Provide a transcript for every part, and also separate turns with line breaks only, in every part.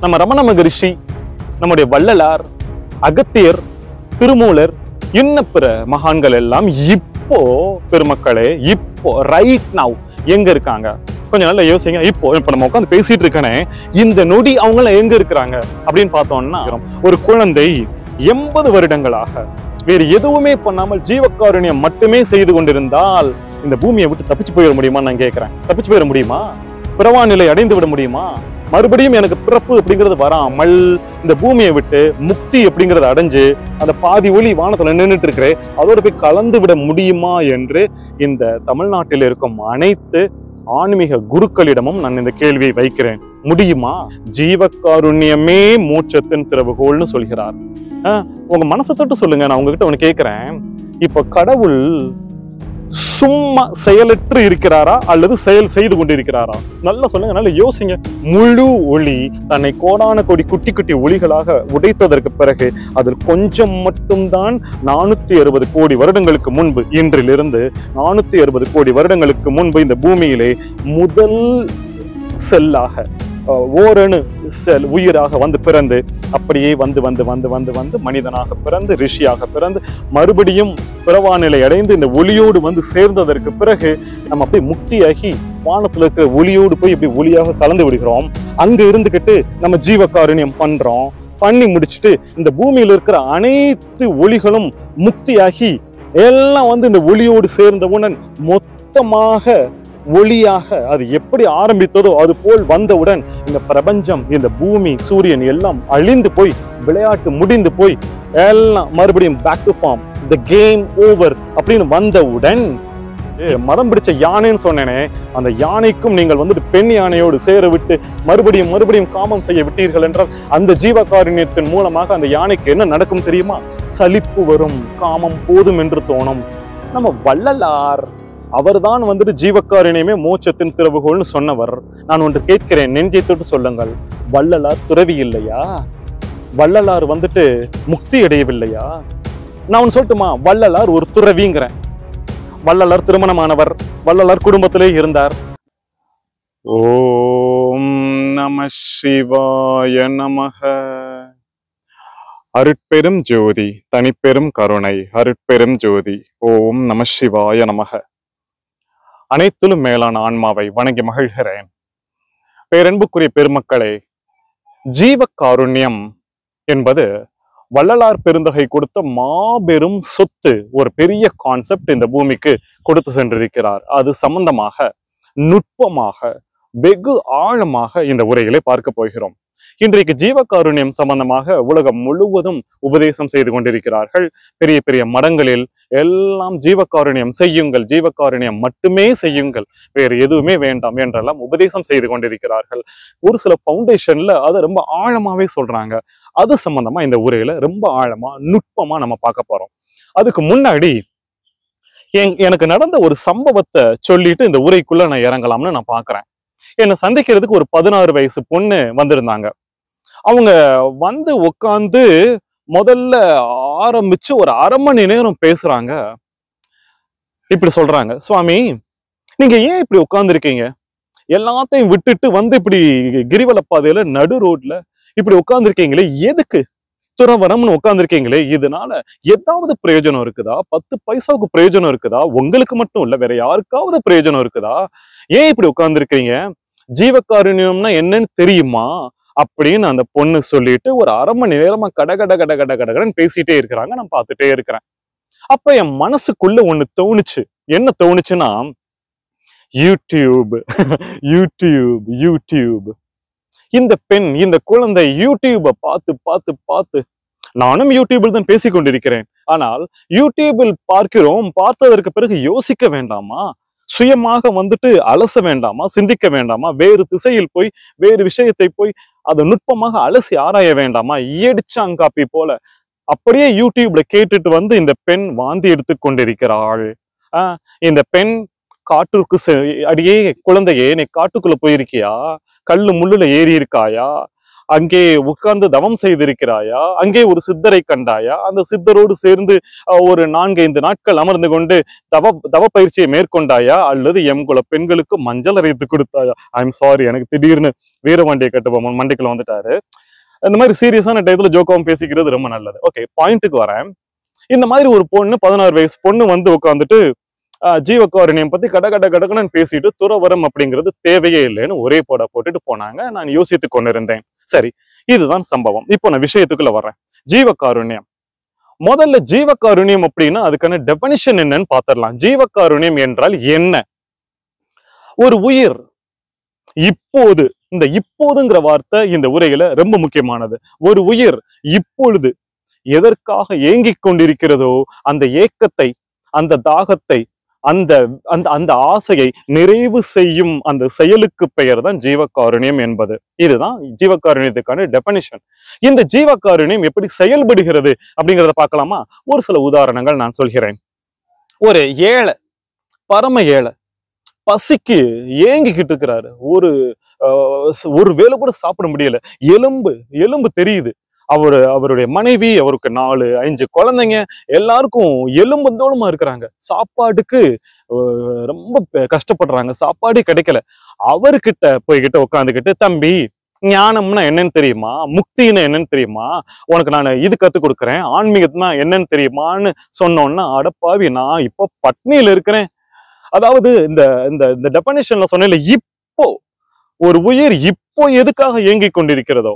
நம்ம ரமண மகரிஷி, நம்முடைய வள்ளலார், அகத்தியர், திருமூலர், இன்ன பிற மகான்கள் எல்லாம் இப்போ பெருமக்களே இப்போ ரைட் நவ் எங்க இருக்காங்க? கொஞ்சம் நல்லா யோசிங்க. இப்ப நம்ம உட்காந்து பேசிட்டு இருக்கனே, இந்த நொடி அவங்க எல்லாம் எங்க இருக்கிறாங்க அப்படின்னு பார்த்தோம்னா, ஒரு குழந்தை 80 வருடங்களாக வேறு எதுவுமே பண்ணாமல் ஜீவகாருண்யம் மட்டுமே செய்து கொண்டிருந்தால் இந்த பூமியை விட்டு தப்பிச்சு போயிட முடியுமா? நான் கேட்கிறேன். தப்பிச்சு போயிட முடியுமா? பிறவா நிலை அடைந்து விட முடியுமா? மறுபடியும் எனக்கு பிறப்பு அப்படிங்கிறது வராமல் இந்த பூமியை விட்டு முக்தி அப்படிங்கறத அடைஞ்சு அந்த பாதி ஒளி வானத்துல நின்றுட்டு இருக்கிறேன், அதோட போய் கலந்து விட முடியுமா என்று இந்த தமிழ்நாட்டில் இருக்கும் அனைத்து ஆன்மீக குருக்களிடமும் நான் இந்த கேள்வியை வைக்கிறேன். முடியுமா? ஜீவகாருண்யமே மோட்சத்தின் திறவுகோல்னு சொல்கிறார். உங்க மனசை தொட்டு சொல்லுங்க. நான் உங்ககிட்ட ஒண்ணு கேட்கிறேன். இப்ப கடவுள் சும்மா செயலற்று இருக்கிறாரா அல்லது செயல் செய்து கொண்டிருக்கிறாரா? நல்லா சொல்லுங்க, நல்லா யோசிங்க. முழு ஒளி தன்னை கோடான கோடி குட்டி குட்டி ஒளிகளாக உடைத்ததற்கு பிறகு அதில் கொஞ்சம் மட்டும்தான் 460 கோடி வருடங்களுக்கு முன்பு, இன்றிலிருந்து 460 கோடி வருடங்களுக்கு முன்பு இந்த பூமியிலே முதல் செல்லாக ஓரணு செல் உயிராக வந்து பிறந்து, அப்படியே வந்து வந்து வந்து வந்து வந்து மனிதனாக பிறந்து, ரிஷியாக பிறந்து, மறுபடியும் பிறவா நிலை அடைந்து இந்த ஒளியோடு வந்து சேர்ந்ததற்கு பிறகு நம்ம அப்படியே முக்தியாகி வானத்துல இருக்கிற ஒளியோடு போய் இப்படி ஒளியாக கலந்து விடுகிறோம். அங்க இருந்துகிட்டு நம்ம ஜீவகாருண்யம் பண்றோம். பண்ணி முடிச்சுட்டு இந்த பூமியில இருக்கிற அனைத்து ஒளிகளும் முக்தியாகி எல்லாம் வந்து இந்த ஒளியோடு சேர்ந்தவுடன் மொத்தமாக ஒளியாக அது எப்படி ஆரம்பித்ததோ அது போல் வந்தவுடன் இந்த பிரபஞ்சம், இந்த பூமி, சூரியன் எல்லாம் அழிந்து போய், விளையாட்டு முடிந்து போய், எல்லாம் மறுபடியும் back to form, the game over அப்படின்னு வந்தவுடன் மதம் பிடிச்ச யானைன்னு சொன்னேனே, அந்த யானைக்கும் நீங்கள் வந்துட்டு பெண் யானையோடு சேர விட்டு மறுபடியும் மறுபடியும் காமம் செய்ய விட்டீர்கள் என்றால் அந்த ஜீவகாருண்யத்தின் மூலமாக அந்த யானைக்கு என்ன நடக்கும் தெரியுமா? சலிப்பு வரும், காமம் போதும் என்று தோணும். நம்ம வள்ளலார் அவர்தான் வந்துட்டு ஜீவகாருண்யமே மோட்சத்தின் திறவுகோல்னு சொன்னவர். நான் ஒன்று கேட்கிறேன், நெஞ்சை தொட்டு சொல்லுங்கள். வள்ளலார் துறவி இல்லையா? வள்ளலார் வந்துட்டு முக்தி அடையவில்லையா? நான் ஒன்று சொல்லட்டுமா? வள்ளலார் ஒரு துறவிங்கிறேன். வள்ளலார் திருமணமானவர், வள்ளலார் குடும்பத்திலே இருந்தார். ஓம் நம சிவாய நமக. அருட்பெரும் ஜோதி தனிப்பெரும் கருணை அருட்பெரும் ஜோதி. ஓம் நம சிவாய நமக. அனைத்திலும் மேலான ஆன்மாவை வணங்கி மகிழ்கிறேன். பேரன்புக்குரிய பெருமக்களே, ஜீவகாருண்யம் என்பது வள்ளலார் பெருந்தகை கொடுத்த மாபெரும் சொத்து. ஒரு பெரிய கான்செப்ட் இந்த பூமிக்கு கொடுத்து சென்றிருக்கிறார். அது சம்பந்தமாக நுட்பமாக வெகு ஆழமாக இந்த உரையிலே பார்க்க போகிறோம். இன்றைக்கு ஜீவகாருண்யம் சம்பந்தமாக உலகம் முழுவதும் உபதேசம் செய்து கொண்டிருக்கிறார்கள். பெரிய பெரிய மடங்களில் எல்லாம் ஜீவகாருண்யம் செய்யுங்கள், ஜீவகாருண்யம் மட்டுமே செய்யுங்கள், வேறு எதுவுமே வேண்டாம் என்றெல்லாம் உபதேசம் செய்து கொண்டிருக்கிறார்கள். ஒரு சில பவுண்டேஷன்ல அதை ரொம்ப ஆழமாவே சொல்றாங்க. அது சம்பந்தமா இந்த உரையில ரொம்ப ஆழமா நுட்பமா நம்ம பார்க்க போறோம். அதுக்கு முன்னாடி எனக்கு நடந்த ஒரு சம்பவத்தை சொல்லிட்டு இந்த உரைக்குள்ள நான் இறங்கலாம்னு நான் பாக்குறேன். என்னை சந்திக்கிறதுக்கு ஒரு 16 வயசு பொண்ணு வந்திருந்தாங்க. அவங்க வந்து உட்காந்து முதல்ல ஆரம்பிச்சு ஒரு அரை மணி நேரம் பேசுறாங்க. இப்படி சொல்றாங்க, சுவாமி நீங்க ஏன் இப்படி உட்கார்ந்து இருக்கீங்க? எல்லாத்தையும் விட்டுட்டு வந்து இப்படி கிரிவல பாதையில நடு ரோட்ல இப்படி உட்கார்ந்து இருக்கீங்களே, எதுக்கு? துறவரம்னு உட்கார்ந்து இருக்கீங்களே, இதனால ஏதாவது பிரயோஜனம் இருக்குதா? 10 பைசாவுக்கு பிரயோஜனம் இருக்குதா? உங்களுக்கு மட்டும் இல்ல, வேற யாருக்காவது பிரயோஜனம் இருக்குதா? ஏன் இப்படி உட்கார்ந்து இருக்கீங்க? ஜீவகாருண்யம்னா என்னன்னு தெரியுமா அப்படின்னு அந்த பொண்ணு சொல்லிட்டு ஒரு அரை மணி நேரமா கடன்னு பேசிட்டே இருக்கிறாங்க. நான் பார்த்துட்டே இருக்கிறேன். அப்ப என் மனசுக்குள்ள ஒண்ணு தோணுச்சு. என்ன தோணுச்சுன்னா, யூடியூப் யூடியூப் யூடியூப். இந்த பெண், இந்த குழந்தை யூடியூபை பார்த்து பார்த்து பார்த்து, நானும் யூடியூபில் தான் பேசிக் கொண்டிருக்கிறேன். ஆனால் யூடியூபில் பார்க்கிறோம், பார்த்ததற்கு பிறகு யோசிக்க வேண்டாமா? சுயமாக வந்துட்டு அலச வேண்டாமா? சிந்திக்க வேண்டாமா? வேறு திசையில் போய் வேறு விஷயத்தை போய் அதை நுட்பமாக அலசி ஆராய வேண்டாமா? ஏடிச்சாங்காப்பி போல அப்படியே யூடியூப்ல கேட்டுட்டு வந்து இந்த பெண் வாந்தி எடுத்து கொண்டிருக்கிறாள். இந்த பெண் காட்டுக்கு அடியே, குழந்தையே நீ காட்டுக்குள்ள போயிருக்கியா? கல்லு முள்ளுல ஏறி இருக்காயா? அங்கே உட்கார்ந்து தவம் செய்திருக்கிறாயா? அங்கே ஒரு சித்தரை கண்டாயா? அந்த சித்தரோடு சேர்ந்து ஒரு 4-5 நாட்கள் அமர்ந்து கொண்டு தவ பயிற்சியை மேற்கொண்டாயா? அல்லது எம் குல பெண்களுக்கு மஞ்சள் அரைத்து கொடுத்தாயா? ஐ எம் சாரி, எனக்கு திடீர்னு வீரபாண்டிய கட்டபொம்மன் மண்டிக்குள்ள வந்துட்டாரு. இந்த மாதிரி சீரியஸான டயத்துல ஜோக்காவும் பேசிக்கிறது ரொம்ப நல்லது. ஓகே, பாயிண்ட்டுக்கு வரேன். இந்த மாதிரி ஒரு பொண்ணு 16 வயசு பொண்ணு வந்து உட்காந்துட்டு ஜீவகாருண்யம் பத்தி கடகடன்னு பேசிட்டு துறவரம் அப்படிங்கிறது தேவையே இல்லைன்னு ஒரே போட போட்டுட்டு போனாங்க. நான் யோசித்து கொண்டிருந்தேன். சரி, இதுதான் சம்பவம். இப்போ நான் விஷயத்துக்குள்ள வர்றேன். ஜீவகாருண்யம், முதல்ல ஜீவகாருண்யம் அப்படின்னா அதுக்கான டெபனிஷன் என்னன்னு பாத்திரலாம். ஜீவகாருண்யம் என்றால் என்ன? ஒரு உயிர் இப்போது, இந்த இப்போதுங்கிற வார்த்தை இந்த உரையில ரொம்ப முக்கியமானது. ஒரு உயிர் இப்பொழுது எதற்காக ஏங்கிக் கொண்டிருக்கிறதோ அந்த ஏக்கத்தை, அந்த தாகத்தை, அந்த அந்த அந்த ஆசையை நிறைவு செய்யும் அந்த செயலுக்கு பெயர் தான் ஜீவகாருண்யம் என்பது. இதுதான் ஜீவகாருண்யத்துக்கான டெபனிஷன். இந்த ஜீவகாருண்யம் எப்படி செயல்படுகிறது அப்படிங்கிறத பார்க்கலாமா? ஒரு சில உதாரணங்கள் நான் சொல்கிறேன். ஒரு ஏழை, பரம ஏழை, பசிக்கு ஏங்கிக்கிட்டு இருக்கிறாரு. ஒரு வேளை கூட சாப்பிட முடியல. எலும்பு எலும்பு தெரியுது. அவருடைய மனைவி, அவருக்கு 4, 5 குழந்தைங்க, எல்லாருக்கும் எலும்பு தோலுமா இருக்கிறாங்க. சாப்பாட்டுக்கு ரொம்ப கஷ்டப்படுறாங்க. சாப்பாடு கிடைக்கல. அவர்கிட்ட போய்கிட்ட உட்காந்துக்கிட்டு, தம்பி ஞானம்னா என்னன்னு தெரியுமா? முக்தின்னு என்னன்னு தெரியுமா? உனக்கு நான் இது கத்துக் கொடுக்குறேன். ஆன்மீகத்துனா என்னன்னு தெரியுமான்னு சொன்னோன்னா, அடப்பாவி நான் இப்போ பட்னியில இருக்கிறேன். அதாவது இந்த இந்த இந்த டெபனிஷன்ல சொன்னேன்ல, இப்போ ஒரு உயிர் இப்போ எதுக்காக இயங்கிக் கொண்டிருக்கிறதோ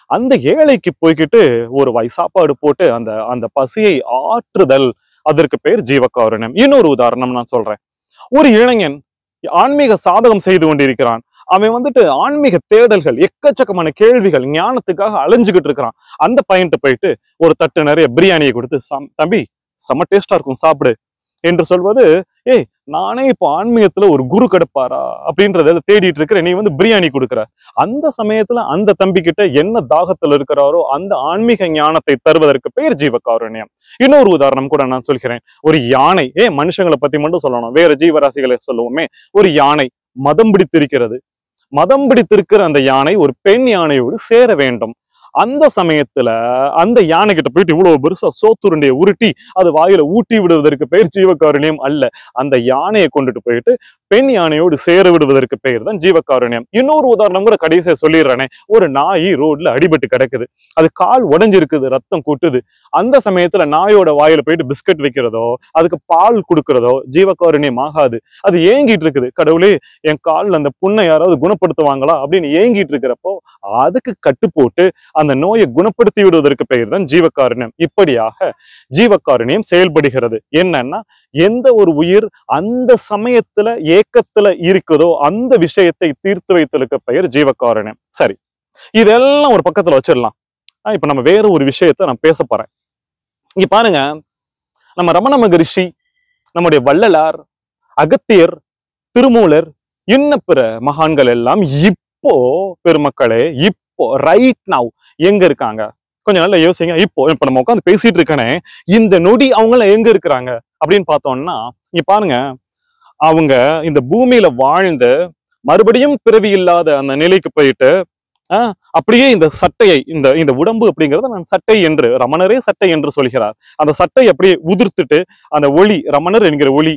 அந்த ஏழைக்கு போய்கிட்டு ஒரு வாய் சாப்பாடு போட்டு அந்த அந்த பசியை ஆற்றுதல், அதற்கு பேர் ஜீவகாருண்யம். இன்னொரு உதாரணம் நான் சொல்றேன். ஒரு இளைஞன் ஆன்மீக சாதகம் செய்து கொண்டிருக்கிறான். அவன் வந்துட்டு ஆன்மீக தேடல்கள், எக்கச்சக்கமான கேள்விகள், ஞானத்துக்காக அலைஞ்சுகிட்டு இருக்கிறான். அந்த பையன்ட்டு போயிட்டு ஒரு தட்டு நிறைய பிரியாணியை கொடுத்து, தம்பி செம்ம டேஸ்டா இருக்கும் சாப்பிடு என்று சொல்வது, ஏய் நானே இப்போ ஆன்மீகத்துல ஒரு குரு கிடைப்பாரா அப்படின்றத தேடிட்டு இருக்கிற, நீ வந்து பிரியாணி கொடுக்குற. அந்த சமயத்துல அந்த தம்பி கிட்ட என்ன தாகத்துல இருக்கிறாரோ அந்த ஆன்மீக ஞானத்தை தருவதற்கு பெயர் ஜீவகாருண்யம். இன்னொரு உதாரணம் கூட நான் சொல்கிறேன். ஒரு யானை, மனுஷங்களை பத்தி மட்டும் சொல்லணும், வேற ஜீவராசிகளை சொல்லுவோமே. ஒரு யானை மதம் பிடித்திருக்கிறது. மதம் பிடித்திருக்கிற அந்த யானை ஒரு பெண் யானையோடு சேர வேண்டும். அந்த சமயத்துல அந்த யானை கிட்ட போயிட்டு இவ்வளவு பெருசா சோத்துருண்டைய உருட்டி அது வாயில ஊட்டி விடுவதற்கு பெயர் ஜீவகாருண்யம் அல்ல. அந்த யானையை கொண்டுட்டு போயிட்டு பெண் யானையோடு சேர விடுவதற்கு பெயர் தான் ஜீவகாருண்யம். இன்னொரு உதாரணம் கூட கடைசியா சொல்லிடுறானே. ஒரு நாய் ரோட்ல அடிபட்டு கிடக்குது. அது கால் உடைஞ்சிருக்குது, ரத்தம் கொட்டுது. அந்த சமயத்துல நாயோட வாயில போயிட்டு பிஸ்கட் வைக்கிறதோ அதுக்கு பால் கொடுக்கறதோ ஜீவகாருண்யம் ஆகாது. அது ஏங்கிட்டு இருக்குது. கடவுளே என் கால்ல அந்த புண்ணை யாராவது குணப்படுத்துவாங்களா அப்படின்னு ஏங்கிட்டு இருக்கிறப்போ அதுக்கு கட்டு போட்டு அந்த நோயை குணப்படுத்தி விடுவதற்கு பெயர் தான் ஜீவகாருண்யம். இப்படியாக ஜீவகாருண்யம் செயல்படுகிறது. என்னன்னா, எந்த ஒரு உயிர் அந்த சமயத்துல ஏக்கத்துல இருக்குதோ அந்த விஷயத்தை தீர்த்து வைத்தலுக்கு பெயர் ஜீவகாருண்யம். சரி, இதெல்லாம் ஒரு பக்கத்துல வச்சிடலாம். இப்ப நம்ம வேற ஒரு விஷயத்த நான் பேச போறேன். இங்க பாருங்க, நம்ம ரமண மகரிஷி, நம்முடைய வள்ளலார், அகத்தியர், திருமூலர், இன்ன பிற மகான்கள் எல்லாம் இப்போ பெருமக்களே, இப்போ ரைட் நவ் எங்க இருக்காங்க? கொஞ்சம் நல்லா யோசிங்க. இப்ப நம்ம உட்காந்து பேசிட்டு இருக்கானே, இந்த நொடி அவங்கள எங்க இருக்கிறாங்க அப்படின்னு பார்த்தோம்னா, இங்க பாருங்க, அவங்க இந்த பூமியில வாழ்ந்து மறுபடியும் பிறவி இல்லாத அந்த நிலைக்கு போயிட்டு அப்படியே இந்த சட்டையை, இந்த இந்த உடம்பு அப்படிங்கறத நான் சட்டை என்று, ரமணரே சட்டை என்று சொல்கிறார். அந்த சட்டை அப்படியே உதிர்த்துட்டு அந்த ஒளி, ரமணர் என்கிற ஒளி,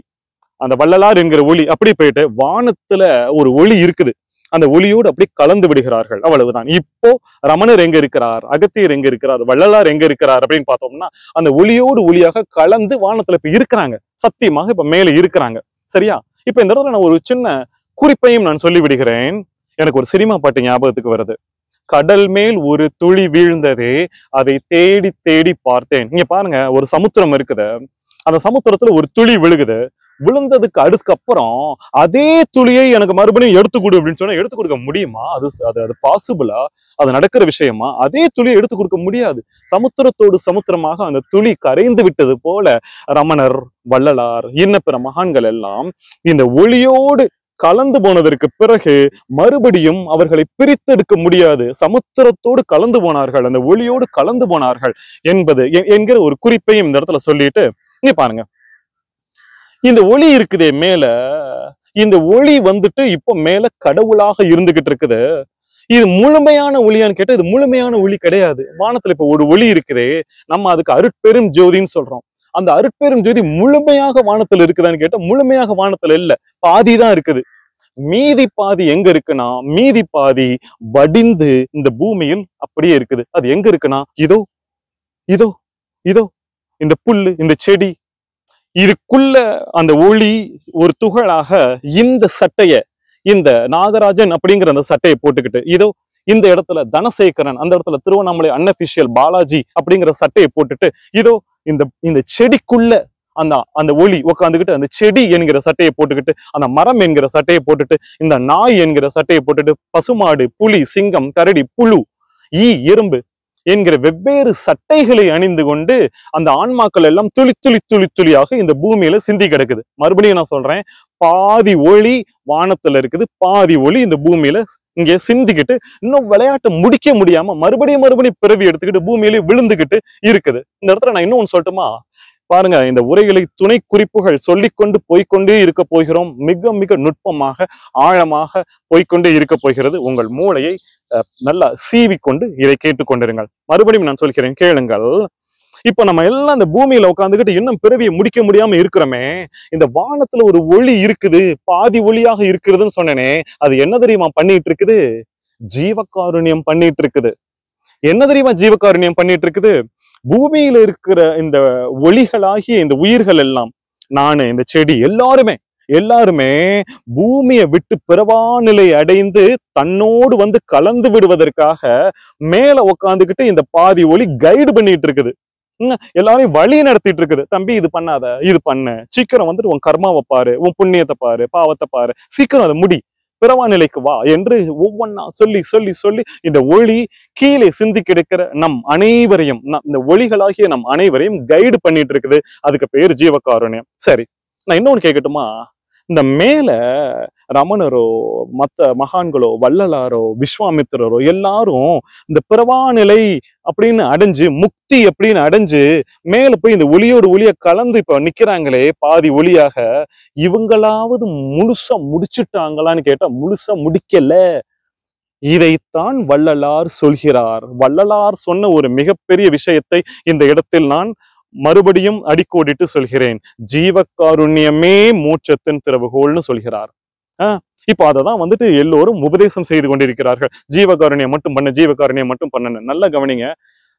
அந்த வள்ளலார் என்கிற ஒளி அப்படி போயிட்டு வானத்துல ஒரு ஒளி இருக்குது. அந்த ஒளியோடு அப்படி கலந்து விடுகிறார்கள். அவ்வளவுதான். இப்போ ரமணர் எங்க இருக்கிறார், அகத்தியர் எங்க இருக்கிறார், வள்ளலார் எங்க இருக்கிறார் அப்படின்னு பார்த்தோம்னா அந்த ஒளியோடு ஒளியாக கலந்து வானத்துல இப்ப இருக்கிறாங்க. சத்தியமாக இப்ப மேல இருக்கிறாங்க. சரியா? இப்ப இந்த இடத்துல நான் ஒரு சின்ன குறிப்பையும் நான் சொல்லி விடுகிறேன். எனக்கு ஒரு சினிமா பாட்டு ஞாபகத்துக்கு வருது. கடல் மேல் ஒரு துளி வீழ்ந்ததே, அதை தேடி தேடி பார்த்தேன். நீங்க பாருங்க, ஒரு சமுத்திரம் இருக்குது. அந்த சமுத்திரத்துல ஒரு துளி விழுகுது. விழுந்ததுக்கு அதுக்கப்புறம் அதே துளியை எனக்கு மறுபடியும் எடுத்து கொடு அப்படின்னு சொன்னா எடுத்து கொடுக்க முடியுமா? அது பாசிபிளா? அது நடக்கிற விஷயமா? அதே துளியை எடுத்து கொடுக்க முடியாது. சமுத்திரத்தோடு சமுத்திரமாக அந்த துளி கரைந்து விட்டது போல ரமணர், வள்ளலார், இன்ன பிற மகான்கள் எல்லாம் இந்த ஒளியோடு கலந்து போனதற்கு பிறகு மறுபடியும் அவர்களை பிரித்தெடுக்க முடியாது. சமுத்திரத்தோடு கலந்து போனார்கள், அந்த ஒளியோடு கலந்து போனார்கள் என்கிற ஒரு குறிப்பையும் இந்த இடத்துல சொல்லிட்டு, இங்க பாருங்க, இந்த ஒளி இருக்குதே மேல, இந்த ஒளி வந்துட்டு இப்போ மேல கடவுளாக இருந்துகிட்டு இருக்குது. இது முழுமையான ஒளியான்னு கேட்டா இது முழுமையான ஒளி கிடையாது. வானத்துல இப்ப ஒரு ஒளி இருக்குதே, நம்ம அதுக்கு அருட்பெரும் ஜோதின்னு சொல்றோம். அந்த அருட்பெரும் ஜோதி முழுமையாக வானத்துல இருக்குதான்னு கேட்டா முழுமையாக வானத்துல இல்ல, பாதிதான் இருக்குது. மீதி பாதி எங்க இருக்குன்னா, மீதி பாதி வடிந்து இந்த பூமியில் அப்படியே இருக்குது. அது எங்க இருக்குன்னா, இதோ இதோ இதோ இந்த புல்லு, இந்த செடி, இதுக்குள்ள அந்த ஒளி ஒரு துகளாக இந்த சட்டைய, இந்த நாகராஜன் அப்படிங்கிற அந்த சட்டையை போட்டுக்கிட்டு, இதோ இந்த இடத்துல தனசேகரன், அந்த இடத்துல திருவண்ணாமலை அன்அபிஷியல் பாலாஜி அப்படிங்கிற சட்டையை போட்டுட்டு, இதோ இந்த இந்த செடிக்குள்ள அந்த அந்த ஒளி உட்காந்துக்கிட்டு, அந்த செடி என்கிற சட்டையை போட்டுக்கிட்டு, அந்த மரம் என்கிற சட்டையை போட்டுட்டு, இந்த நாய் என்கிற சட்டையை போட்டுட்டு, பசுமாடு, புலி, சிங்கம், கரடி, புழு, ஈ, எறும்பு என்கிற வெவ்வேறு சட்டைகளை அணிந்து கொண்டு அந்த ஆன்மாக்கள் எல்லாம் துளி துளி துளி துளியாக இந்த பூமியில சிந்தி கிடக்குது. மறுபடியும் நான் சொல்றேன், பாதி ஒளி வானத்துல இருக்குது, பாதி ஒளி இந்த பூமியில இங்க சிந்திக்கிட்டு, இன்னும் விளையாட்டை முடிக்க முடியாம மறுபடியும் மறுபடியும் பிறவி எடுத்துக்கிட்டு பூமியில விழுந்துகிட்டு இருக்குது. இந்த இடத்துல நான் இன்னொன்னு சொல்லட்டுமா? பாருங்க, இந்த உரைகளை துணை குறிப்புகள் சொல்லிக்கொண்டு போய்கொண்டே இருக்க போகிறோம். மிக மிக நுட்பமாக ஆழமாக போய்கொண்டே இருக்க போகிறது. உங்கள் மூளையை நல்லா சீவிக்கொண்டு இதை கேட்டுக்கொண்டிருங்கள். மறுபடியும் நான் சொல்கிறேன், கேளுங்கள். இப்ப நம்ம எல்லாம் இந்த பூமியில உட்காந்துக்கிட்டு இன்னும் பிறவியை முடிக்க முடியாம இருக்கிறோமே, இந்த வானத்துல ஒரு ஒளி இருக்குது, பாதி ஒளியாக இருக்குதுன்னு சொன்னேனே, அது என்ன தெரியுமா பண்ணிட்டு இருக்குது? ஜீவகாருண்யம் பண்ணிட்டு இருக்குது. என்ன தெரியுமா ஜீவகாருண்யம் பண்ணிட்டு இருக்குது? பூமியில இருக்கிற இந்த ஒளிகளாகிய இந்த உயிர்கள் எல்லாம், நானு, இந்த செடி, எல்லாருமே பூமியை விட்டு பிறவா நிலை அடைந்து தன்னோடு வந்து கலந்து விடுவதற்காக மேல உட்காந்துக்கிட்டு இந்த பாதி ஒளி கைடு பண்ணிட்டு இருக்குது. எல்லாரையும் வழி நடத்திட்டு இருக்குது. தம்பி, இது பண்ணாத, இது பண்ணு, சீக்கிரம் வந்துட்டு உன் கர்மாவை பாரு, உன் புண்ணியத்தை பாரு, பாவத்தை பாரு, சீக்கிரம் அதை முடி, பிறவா நிலைக்கு வா என்று ஒவ்வொன்னா சொல்லி சொல்லி சொல்லி இந்த ஒளி கீழே சிந்தி கிடக்கிற நம் அனைவரையும், இந்த ஒளிகளாகிய நம் அனைவரையும் கைடு பண்ணிட்டு இருக்குது. அதுக்கு பேர் ஜீவகாருண்யம். சரி, நான் இன்னொன்னு கேட்கட்டுமா? இந்த மேல ரமணரோ, மத்த மகான்களோ, வள்ளலாரோ, விஸ்வாமித்திரரோ எல்லாரும் இந்த பிறவா நிலை அப்படின்னு அடைஞ்சு, முக்தி அப்படின்னு அடைஞ்சு மேல போய் இந்த ஒளியோடு ஒளிய கலந்து இப்ப நிக்கிறாங்களே பாதி ஒளியாக, இவங்களாவது முழுசா முடிச்சுட்டாங்களான்னு கேட்டா முழுசா முடிக்கல. இதைத்தான் வள்ளலார் சொல்கிறார். வள்ளலார் சொன்ன ஒரு மிகப்பெரிய விஷயத்தை இந்த இடத்தில் நான் மறுபடியும் அடிக்கோடிட்டு சொல்கிறேன். ஜீவகாருண்யமே மோட்சத்தின் திறவுகோல்னு சொல்கிறார். இப்ப அததான் வந்துட்டு எல்லோரும் உபதேசம் செய்து கொண்டிருக்கிறார்கள். ஜீவகாருண்யம் மட்டும் பண்ணு, ஜீவகாருண்யம் மட்டும் பண்ணு. நல்லா கவனிங்க,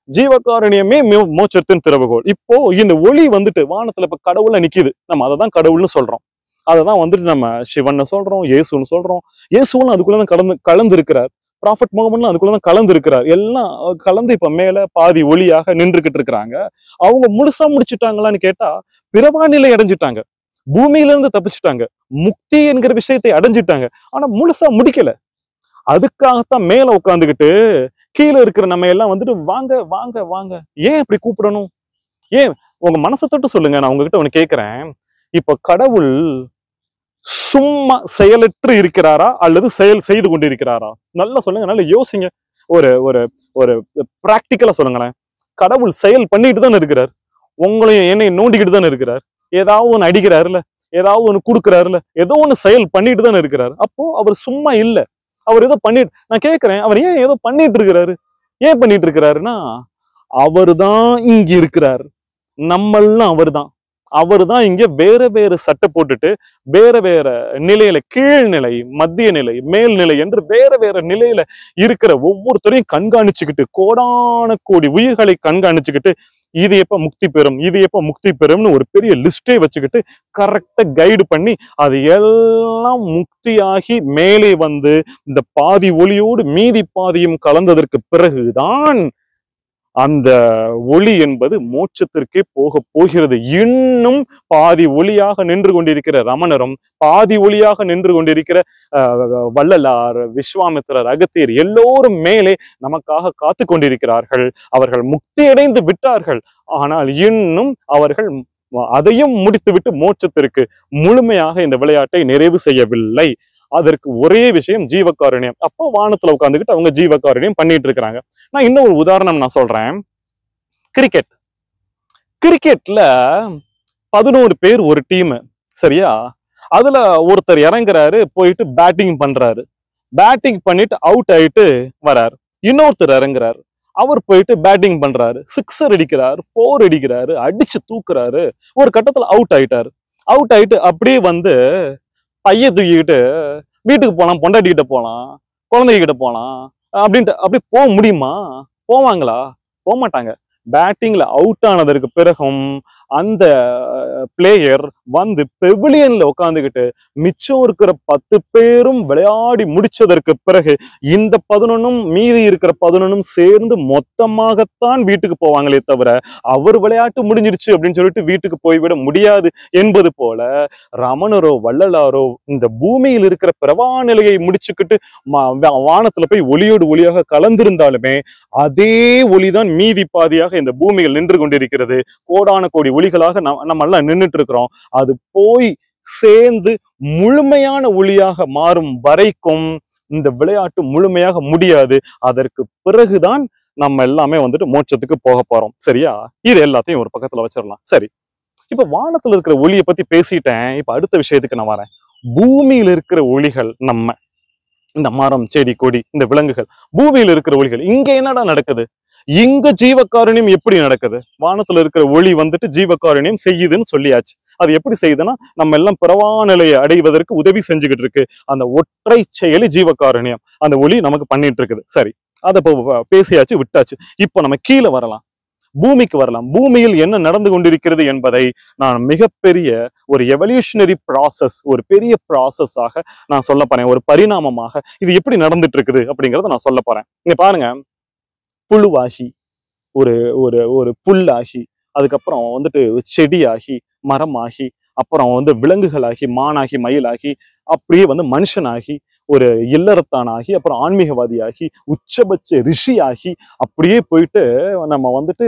ஜீவகாருண்யமே மோட்சத்தின் திறவுகோல். இப்போ இந்த ஒளி வந்துட்டு வானத்துல இப்ப கடவுள்ல நிக்குது, நம்ம அதை தான் கடவுள்னு சொல்றோம். அததான் வந்துட்டு நம்ம சிவன் சொல்றோம், இயேசுன்னு சொல்றோம். இயேசுன்னு அதுக்குள்ளதான் கலந்து இருக்கிறார். ப்ராஃபட் முகமதுலாம் அதுக்குள்ளதான் கலந்து இருக்கிறார். எல்லாம் கலந்து இப்ப மேல பாதி ஒளியாக நின்றுகிட்டு இருக்கிறாங்க. அவங்க முழுசா முடிச்சுட்டாங்களான்னு கேட்டா பிறவா நிலை அடைஞ்சிட்டாங்க, பூமியில இருந்து தப்பிச்சுட்டாங்க, முக்தி என்கிற விஷயத்தை அடைஞ்சிட்டாங்க. ஆனா முழுசா முடிக்கல. அதுக்காகத்தான் மேல உட்காந்துக்கிட்டு கீழே இருக்கிற நம்ம எல்லாம் வந்துட்டு வாங்க வாங்க வாங்க. ஏன் இப்படி கூப்பிடணும்? ஏன்? உங்க மனசை தொட்டு சொல்லுங்க. நான் உங்ககிட்ட ஒண்ணு கேட்கிறேன். இப்ப கடவுள் சும்மா செயலற்று இருக்கிறாரா அல்லது செயல் செய்து கொண்டிருக்கிறாரா? நல்லா சொல்லுங்க, நல்லா யோசிங்க. ஒரு ஒரு ஒரு பிராக்டிக்கலா சொல்லுங்களேன். கடவுள் செயல் பண்ணிட்டு தானே இருக்கிறார். உங்களையும் என்னையும் நோண்டிக்கிட்டு தானே இருக்கிறார். ஏதாவது ஒண்ணு அடிக்கிறாருல, ஏதாவது ஒண்ணு கொடுக்குறாருல, ஏதோ ஒண்ணு செயல் பண்ணிட்டு தானே இருக்கிறார். அப்போ அவர் சும்மா இல்ல, அவர் ஏதோ பண்ணிட்டு. நான் கேட்கிறேன், அவர் ஏன் ஏதோ பண்ணிட்டு இருக்கிறாரு? ஏன் பண்ணிட்டு இருக்கிறாருன்னா, அவர்தான் இங்க இருக்கிறார். நம்மெல்லாம் அவர்தான் இங்க வேற வேற சட்டை போட்டுட்டு வேற வேற நிலையில, கீழ்நிலை, மத்திய நிலை, மேல்நிலை என்று வேற வேற நிலையில இருக்கிற ஒவ்வொருத்தரையும் கண்காணிச்சுக்கிட்டு, கோடான கோடி உயிர்களை கண்காணிச்சுக்கிட்டு, இது எப்ப முக்தி பெறும், இது எப்ப முக்தி பெறும்னு ஒரு பெரிய லிஸ்டே வச்சுக்கிட்டு கரெக்டா கைடு பண்ணி அது எல்லாம் முக்தியாகி மேலே வந்து இந்த பாதி ஒளியோடு மீதி பாதியும் கலந்ததற்கு பிறகுதான் அந்த ஒளி என்பது மோட்சத்திற்கே போகிறது. இன்னும் பாதி ஒளியாக நின்று கொண்டிருக்கிற ரமணரும், பாதி ஒளியாக நின்று கொண்டிருக்கிற வள்ளலார், விஸ்வாமித்திரர், அகத்தியர் எல்லோரும் மேலே நமக்காக காத்து கொண்டிருக்கிறார்கள். அவர்கள் முக்தி அடைந்து விட்டார்கள். ஆனால் இன்னும் அவர்கள் அதையும் முடித்துவிட்டு மோட்சத்திற்கு முழுமையாக இந்த விளையாட்டை நிறைவு செய்யவில்லை. அதற்கு ஒரே விஷயம் ஜீவகாருண்யம். அப்போ வானத்துல உட்காந்துக்கிட்டு அவங்க ஜீவகாருண்யம் பண்ணிட்டு இருக்கிறாங்க. நான் இன்னும் ஒரு உதாரணம் நான் சொல்றேன். கிரிக்கெட்ல 11 பேர் ஒரு டீம், சரியா? அதுல ஒருத்தர் இறங்குறாரு, போயிட்டு பேட்டிங் பண்றாரு. பேட்டிங் பண்ணிட்டு அவுட் ஆயிட்டு வராரு. இன்னொருத்தர் இறங்குறாரு, அவர் போயிட்டு பேட்டிங் பண்றாரு, 6 அடிக்கிறாரு, 4 அடிக்கிறாரு, அடிச்சு தூக்குறாரு. ஒரு கட்டத்துல அவுட் ஆயிட்டாரு. அவுட் ஆயிட்டு அப்படியே வந்து பைய தூக்கிட்டு வீட்டுக்கு போலாம், பொண்டாட்டி கிட்ட போலாம், குழந்தைகிட்ட போலாம் அப்படின்ட்டு அப்படி போக முடியுமா? போவாங்களா? போக மாட்டாங்க. பேட்டிங்ல அவுட் ஆனதற்கு பிறகும் அந்த பிளேயர் வந்து பெவிலியன்ல உட்காந்துக்கிட்டு மிச்சம் இருக்கிற 10 பேரும் விளையாடி முடிச்சதற்கு பிறகு இந்த 11ம் மீதி இருக்கிற 11ம் சேர்ந்து மொத்தமாகத்தான் வீட்டுக்கு போவாங்களே தவிர அவர் விளையாட்டு முடிஞ்சிருச்சு அப்படின்னு சொல்லிட்டு வீட்டுக்கு போய்விட முடியாது என்பது போல ரமணரோ வள்ளலாரோ இந்த பூமியில் இருக்கிற பிரவா நிலையை முடிச்சுக்கிட்டு வானத்துல போய் ஒளியோடு ஒளியாக கலந்திருந்தாலுமே அதே ஒளிதான் மீதி பாதியாக இந்த பூமியில் நின்று கொண்டிருக்கிறது. கோடான கோடி ஒளிகளாக நம்ம எல்லாம் நின்றுட்டு இருக்கிறோம். அது போய் சேர்ந்து முழுமையான ஒளியாக மாறும் வரைக்கும் இந்த விளையாட்டு முழுமையாக முடியாது. அதற்கு பிறகுதான் நம்ம எல்லாமே வந்துட்டு மோட்சத்துக்கு போக போறோம். சரியா? இது எல்லாத்தையும் ஒரு பக்கத்துல வச்சிடலாம். சரி, இப்ப வானத்துல இருக்கிற ஒளியை பத்தி பேசிட்டேன். இப்ப அடுத்த விஷயத்துக்கு நான் வரேன். பூமியில் இருக்கிற ஒளிகள், நம்ம இந்த மரம், செடி, கொடி, இந்த விலங்குகள், பூமியில் இருக்கிற ஒளிகள், இங்க என்னடா நடக்குது? இங்க ஜீவகாருண்யம் எப்படி நடக்குது? வானத்துல இருக்கிற ஒளி வந்துட்டு ஜீவகாருண்யம் செய்யுதுன்னு சொல்லியாச்சு. அது எப்படி செய்யுதுன்னா, நம்ம எல்லாம் பிறவா நிலையை அடைவதற்கு உதவி செஞ்சுக்கிட்டு இருக்கு. அந்த ஒற்றை செயலி ஜீவகாருண்யம், அந்த ஒளி நமக்கு பண்ணிட்டு இருக்குது. சரி, அதை பேசியாச்சு, விட்டாச்சு. இப்போ நம்ம கீழே வரலாம், பூமிக்கு வரலாம். பூமியில் என்ன நடந்து கொண்டிருக்கிறது என்பதை நான் மிகப்பெரிய ஒரு எவல்யூஷனரி ப்ராசஸ், ஒரு பெரிய ப்ராசஸாக நான் சொல்ல போறேன். ஒரு பரிணாமமாக இது எப்படி நடந்துட்டு இருக்குது அப்படிங்கறத நான் சொல்ல போறேன். இங்க பாருங்க, புழுவாகி ஒரு ஒரு ஒரு புல்லாகி, அதுக்கப்புறம் வந்துட்டு செடியாகி, மரமாகி, அப்புறம் வந்து விலங்குகளாகி, மானாகி, மயிலாகி, அப்படியே வந்து மனுஷனாகி, ஒரு இல்லறத்தானாகி, அப்புறம் ஆன்மீகவாதியாகி, உச்சபட்ச ரிஷியாகி, அப்படியே போயிட்டு நம்ம வந்துட்டு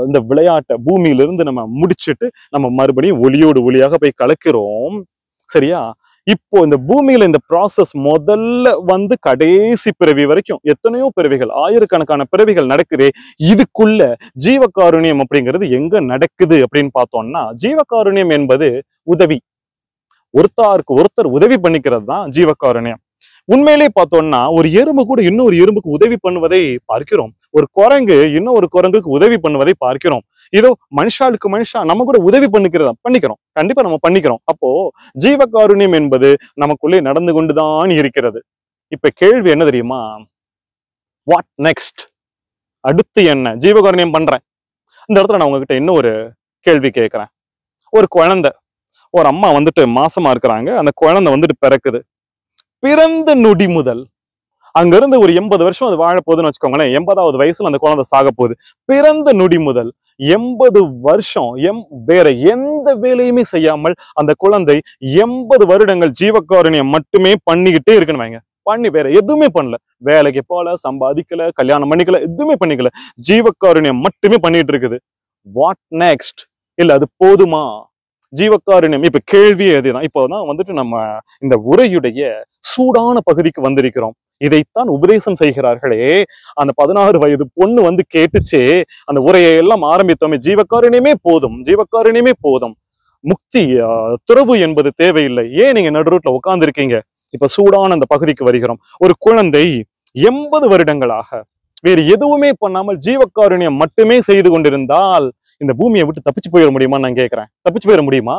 இந்த விளையாட்டை பூமியிலிருந்து நம்ம முடிச்சுட்டு நம்ம மறுபடியும் ஒளியோடு ஒளியாக போய் கலக்கிறோம். சரியா? இப்போ இந்த பூமியில இந்த ப்ராசஸ் முதல்ல வந்து கடைசி பிறவி வரைக்கும் எத்தனையோ பிறவிகள், ஆயிரக்கணக்கான பிறவிகள் நடக்குதே. இதுக்குள்ள ஜீவகாருண்யம் அப்படிங்கிறது எங்க நடக்குது அப்படின்னு பார்த்தோம்னா, ஜீவகாருண்யம் என்பது உதவி, ஒருத்தருக்கு ஒருத்தர் உதவி பண்ணிக்கிறது தான் ஜீவகாருண்யம். உண்மையிலேயே பார்த்தோம்னா ஒரு எறும்பு கூட இன்னொரு எறும்புக்கு உதவி பண்ணுவதை பார்க்கிறோம். ஒரு குரங்கு இன்னொரு குரங்குக்கு உதவி பண்ணுவதை பார்க்கிறோம். இதோ மனுஷாளுக்கு மனுஷா நம்ம கூட உதவி பண்ணிக்கிறோம். கண்டிப்பா நம்ம பண்ணிக்கிறோம். அப்போ ஜீவகாருண்யம் என்பது நமக்குள்ளே நடந்து கொண்டுதான் இருக்கிறது. இப்ப கேள்வி என்ன தெரியுமா? What next? அடுத்து என்ன? ஜீவகாருண்யம் பண்றேன். இந்த இடத்துல நான் உங்ககிட்ட இன்னொரு கேள்வி கேட்கிறேன். ஒரு குழந்தை, ஒரு அம்மா வந்துட்டு மாசமா இருக்கிறாங்க. அந்த குழந்தை வந்துட்டு பிறக்குது. பிறந்த நொடி முதல் அங்க இருந்து ஒரு 80 வருஷம் அது வாழ போகுதுன்னு வச்சுக்கோங்களேன். 80வது வயசுல அந்த குழந்தை சாக போகுது. பிறந்த நொடி முதல் 80 வருஷம் வேற எந்த வேலையுமே செய்யாமல் அந்த குழந்தை 80 வருடங்கள் ஜீவகாருண்யம் மட்டுமே பண்ணிக்கிட்டே இருக்கணும் வைங்க. பண்ணி வேற எதுவுமே பண்ணல, வேலைக்கு போல, சம்பாதிக்கல, கல்யாணம் பண்ணிக்கல, எதுவுமே பண்ணிக்கல, ஜீவகாருண்யம் மட்டுமே பண்ணிட்டு இருக்குது. What next? இல்ல அது போதுமா? ஜீவகாருண்யம். இப்ப கேள்வியே அதுதான். இப்போதான் வந்துட்டு நம்ம இந்த உரையுடைய சூடான பகுதிக்கு வந்திருக்கிறோம். இதைத்தான் உபதேசம் செய்கிறார்களே. அந்த 16 வயது பொண்ணு வந்து கேட்டுச்சே, அந்த உரையை எல்லாம் ஆரம்பித்தோமே, ஜீவகாருண்யமே போதும், ஜீவகாருண்யமே போதும், முக்தி, துறவு என்பது தேவையில்லை, ஏன் நீங்க நடுரோட்ல உட்கார்ந்து இருக்கீங்க? இப்ப சூடான அந்த பகுதிக்கு வருகிறோம். ஒரு குழந்தை 80 வருடங்களாக வேறு எதுவுமே பண்ணாமல் ஜீவகாருண்யம் மட்டுமே செய்து கொண்டிருந்தால் இந்த பூமியை விட்டு தப்பிச்சு போயிட முடியுமா? நான் கேட்கிறேன். தப்பிச்சு போயிட முடியுமா?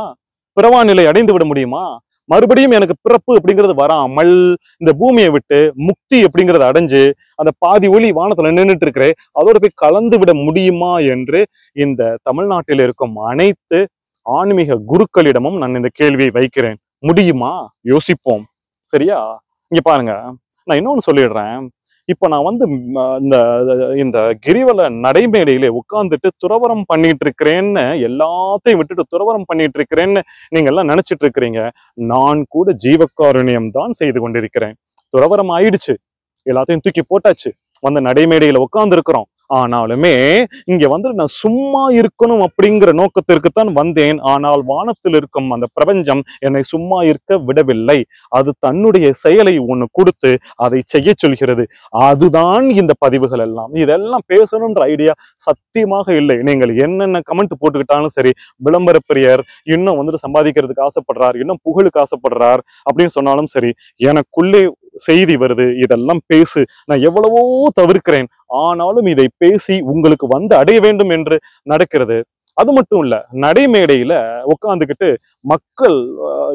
பிறவா நிலை அடைந்து விட முடியுமா? மறுபடியும் எனக்கு பிறப்பு அப்படிங்கிறது வராமல் இந்த பூமியை விட்டு முக்தி அப்படிங்கறத அடைஞ்சு அந்த பாதி ஒளி வானத்துல நின்றுட்டு இருக்கிறேன், அதோட போய் கலந்து விட முடியுமா என்று இந்த தமிழ்நாட்டில் இருக்கும் அனைத்து ஆன்மீக குருக்களிடமும் நான் இந்த கேள்வியை வைக்கிறேன். முடியுமா? யோசிப்போம். சரியா? இங்க பாருங்க, நான் இன்னொன்னு சொல்லிடுறேன். இப்ப நான் வந்து இந்த இந்த கிரிவல நடைமேடையிலே உட்கார்ந்துட்டு துறவரம் பண்ணிட்டு இருக்கிறேன்னு, எல்லாத்தையும் விட்டுட்டு துறவரம் பண்ணிட்டு இருக்கிறேன்னு நீங்க எல்லாம் நினைச்சிட்டு இருக்கிறீங்க. நான் கூட ஜீவகாருண்யம் தான் செய்து கொண்டிருக்கிறேன். துறவரம் ஆயிடுச்சு, எல்லாத்தையும் தூக்கி போட்டாச்சு, வந்து நடைமேடையில உட்கார்ந்து இருக்கிறோம். ஆனாலுமே இங்க வந்து நான் சும்மா இருக்கணும் அப்படிங்கிற நோக்கத்திற்குத்தான் வந்தேன். ஆனால் வானத்தில் இருக்கும் அந்த பிரபஞ்சம் என்னை சும்மா இருக்க விடவில்லை. அது தன்னுடைய செயலை ஒண்ணு கொடுத்து அதை செய்ய சொல்கிறது. அதுதான் இந்த பதிவுகள் எல்லாம். இதெல்லாம் பேசணும்ன்ற ஐடியா சத்தியமாக இல்லை. நீங்கள் என்னென்ன கமெண்ட் போட்டுக்கிட்டாலும் சரி, விளம்பர பிரியர் இன்னும் வந்துட்டு சம்பாதிக்கிறதுக்கு ஆசைப்படுறார், இன்னும் புகழுக்கு ஆசைப்படுறார் அப்படின்னு சொன்னாலும் சரி, எனக்குள்ளே செய்தி வருது, இதெல்லாம் பேசு, நான் எவ்வளவோ தவிர்க்கிறேன், ஆனாலும் இதை பேசி உங்களுக்கு வந்து அடைய வேண்டும் என்று நடக்கிறது. அது மட்டும் இல்ல, நடைமேடையில உட்காந்துக்கிட்டு மக்கள்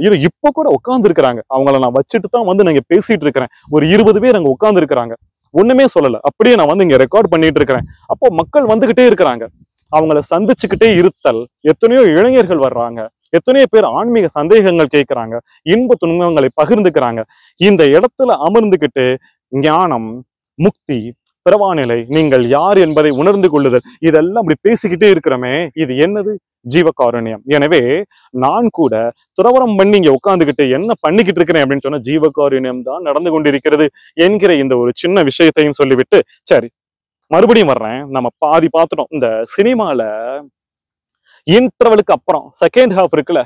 இது இப்ப கூட உட்கார்ந்து இருக்கிறாங்க. அவங்கள நான் வச்சுட்டு தான் வந்து நான் இங்க பேசிட்டு இருக்கிறேன். ஒரு 20 பேர் அங்க உட்கார்ந்து இருக்கிறாங்க. ஒண்ணுமே சொல்லல, அப்படியே நான் வந்து இங்க ரெக்கார்ட் பண்ணிட்டு இருக்கிறேன். அப்போ மக்கள் வந்துகிட்டே இருக்கிறாங்க. அவங்கள சந்திச்சுக்கிட்டே இருத்தல். எத்தனையோ இளைஞர்கள் வர்றாங்க, எத்தனையோ பேர் ஆன்மீக சந்தேகங்கள் கேட்கிறாங்க, இன்ப துன்பங்களை பகிர்ந்துக்கிறாங்க. இந்த இடத்துல அமர்ந்துகிட்டு ஞானம், முக்தி, பிறவாநிலை, நீங்கள் யார் என்பதை உணர்ந்து கொள்ளுதல், இதெல்லாம் அப்படி பேசிக்கிட்டே இருக்கிறோமே, இது என்னது? ஜீவகாருண்யம். எனவே நான் கூட துறவரம் பண்ணி இங்க உட்காந்துக்கிட்டு என்ன பண்ணிக்கிட்டு இருக்கிறேன் அப்படின்னு சொன்னா ஜீவகாருண்யம் தான் நடந்து கொண்டிருக்கிறது என்கிற இந்த ஒரு சின்ன விஷயத்தையும் சொல்லிவிட்டு, சரி மறுபடியும் வர்றேன். நம்ம பாதி பார்த்துட்டோம். இந்த சினிமால இன்டர்வலுக்கு அப்புறம் செகண்ட் ஹாஃப் இருக்குல்ல,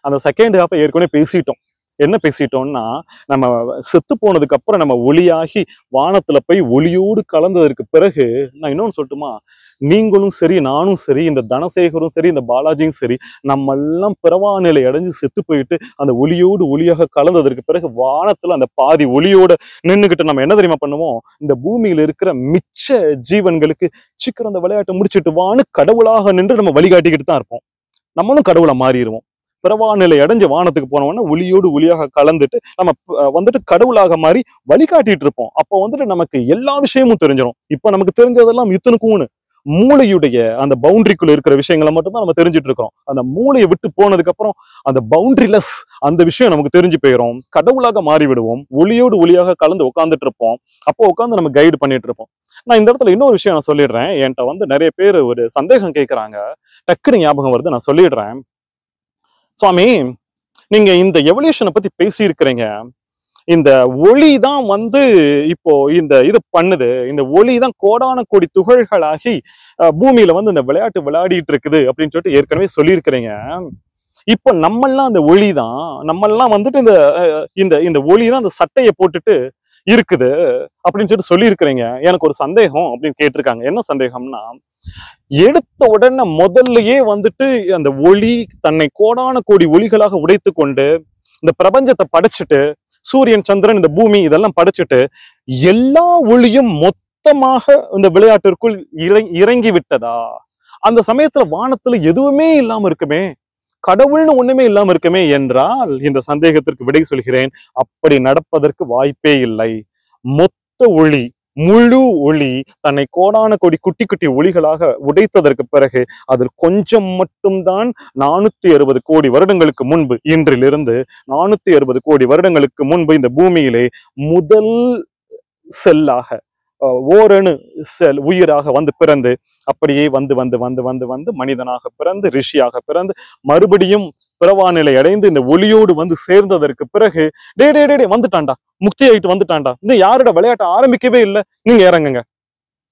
அந்த செகண்ட் ஹாஃப் ஏற்கனவே பேசிட்டோம். என்ன பேசிட்டோம்னா, நம்ம செத்து போனதுக்கு அப்புறம் நம்ம ஒளியாகி வானத்துல போய் ஒளியோடு கலந்ததற்கு பிறகு, நான் இன்னொன்னு சொல்லட்டுமா, நீங்களும் சரி நானும் சரி இந்த தனசேகரும் சரி இந்த பாலாஜியும் சரி நம்ம எல்லாம் பிறவா நிலை அடைஞ்சு செத்து போயிட்டு அந்த ஒளியோடு ஒளியாக கலந்ததற்கு பிறகு வானத்துல அந்த பாதி ஒளியோட நின்றுகிட்டு நம்ம என்ன தெரியுமா பண்ணுவோம்? இந்த பூமியில இருக்கிற மிச்ச ஜீவன்களுக்கு சீக்கிரம் அந்த விளையாட்டை முடிச்சுட்டு வான்னு கடவுளாக நின்று நம்ம வழிகாட்டிக்கிட்டு தான் இருப்போம். நம்மளும் கடவுளை மாறிடுவோம். பிறவா நிலை அடைஞ்சு வானத்துக்கு போனோம்னா ஒளியோடு ஒளியாக கலந்துட்டு நம்ம வந்துட்டு கடவுளாக மாறி வழிகாட்டிட்டு இருப்போம். அப்போ வந்துட்டு நமக்கு எல்லா விஷயமும் தெரிஞ்சிடும். இப்ப நமக்கு தெரிஞ்சதெல்லாம் இத்தனுக்கும் மூளையுடைய அந்த பவுண்டரிக்குள்ள இருக்கிற விஷயங்களை மட்டும் தான் நம்ம தெரிஞ்சுட்டு இருக்கோம். அந்த மூளையை விட்டு போனதுக்கு அப்புறம் அந்த பவுண்டரிலெஸ் அந்த விஷயம் நமக்கு தெரிஞ்சு போயிடும். கடவுளாக மாறி விடுவோம். ஒளியோடு ஒளியாக கலந்து உட்காந்துட்டு இருப்போம். அப்போ உட்காந்து நம்ம கைடு பண்ணிட்டு இருப்போம். நான் இந்த இடத்துல இன்னொரு விஷயம் நான் சொல்லிடுறேன். என்கிட்ட வந்து நிறைய பேர் ஒரு சந்தேகம் கேட்கறாங்க, டக்குனு ஞாபகம் வருது, நான் சொல்லிடுறேன். சுவாமி, நீங்க இந்த எவல்யூஷனை பத்தி பேசி இருக்கிறீங்க. இந்த ஒளி தான் வந்து இப்போ இந்த இது பண்ணுது. இந்த ஒளி தான் கோடான கோடி துகள்களாகி பூமியில வந்து இந்த விளையாட்டு விளையாடிட்டு இருக்குது அப்படின்னு சொல்லிட்டு ஏற்கனவே சொல்லியிருக்கிறீங்க. இப்போ நம்மெல்லாம் அந்த ஒளி தான், நம்மெல்லாம் வந்துட்டு இந்த இந்த ஒளி தான் அந்த சட்டையை போட்டுட்டு இருக்குது அப்படின்னு சொல்லிட்டு சொல்லியிருக்கிறீங்க. எனக்கு ஒரு சந்தேகம் அப்படின்னு கேட்டிருக்காங்க. என்ன சந்தேகம்னா, எடுத்த உடனே முதல்லயே வந்துட்டு அந்த ஒளி தன்னை கோடான கோடி ஒளிகளாக உடைத்து கொண்டு இந்த பிரபஞ்சத்தை படைச்சிட்டு, சூரியன் சந்திரன் இந்த பூமி இதெல்லாம் படைச்சிட்டு எல்லா ஒளியும் மொத்தமாக இந்த விளையாட்டிற்குள் இறங்கி விட்டதா? அந்த சமயத்துல வானத்துல எதுவுமே இல்லாம இருக்குமே, கடவுள்னு ஒண்ணுமே இல்லாம இருக்குமே என்றால் இந்த சந்தேகத்திற்கு விடை சொல்கிறேன். அப்படி நடப்பதற்கு வாய்ப்பே இல்லை. மொத்த ஒளி, முழு ஒளி தன்னை கோடான கோடி குட்டி குட்டி ஒளிகளாக உடைத்ததற்கு பிறகு அதில் கொஞ்சம் மட்டும்தான் 460 கோடி வருடங்களுக்கு முன்பு, இன்றிலிருந்து 460 கோடி வருடங்களுக்கு முன்பு இந்த பூமியிலே முதல் செல்லாக ஓரணு செல் உயிராக வந்து பிறந்து, அப்படியே வந்து வந்து வந்து வந்து வந்து மனிதனாக பிறந்து, ரிஷியாக பிறந்து, மறுபடியும் பிறவா நிலை அடைந்து இந்த ஒளியோடு வந்து சேர்ந்ததற்கு பிறகு டே டே டே வந்துட்டான்டா, முக்தி ஆயிட்டு வந்துட்டான்டா, இந்த யாரோட விளையாட்டை ஆரம்பிக்கவே இல்லை, நீங்க இறங்குங்க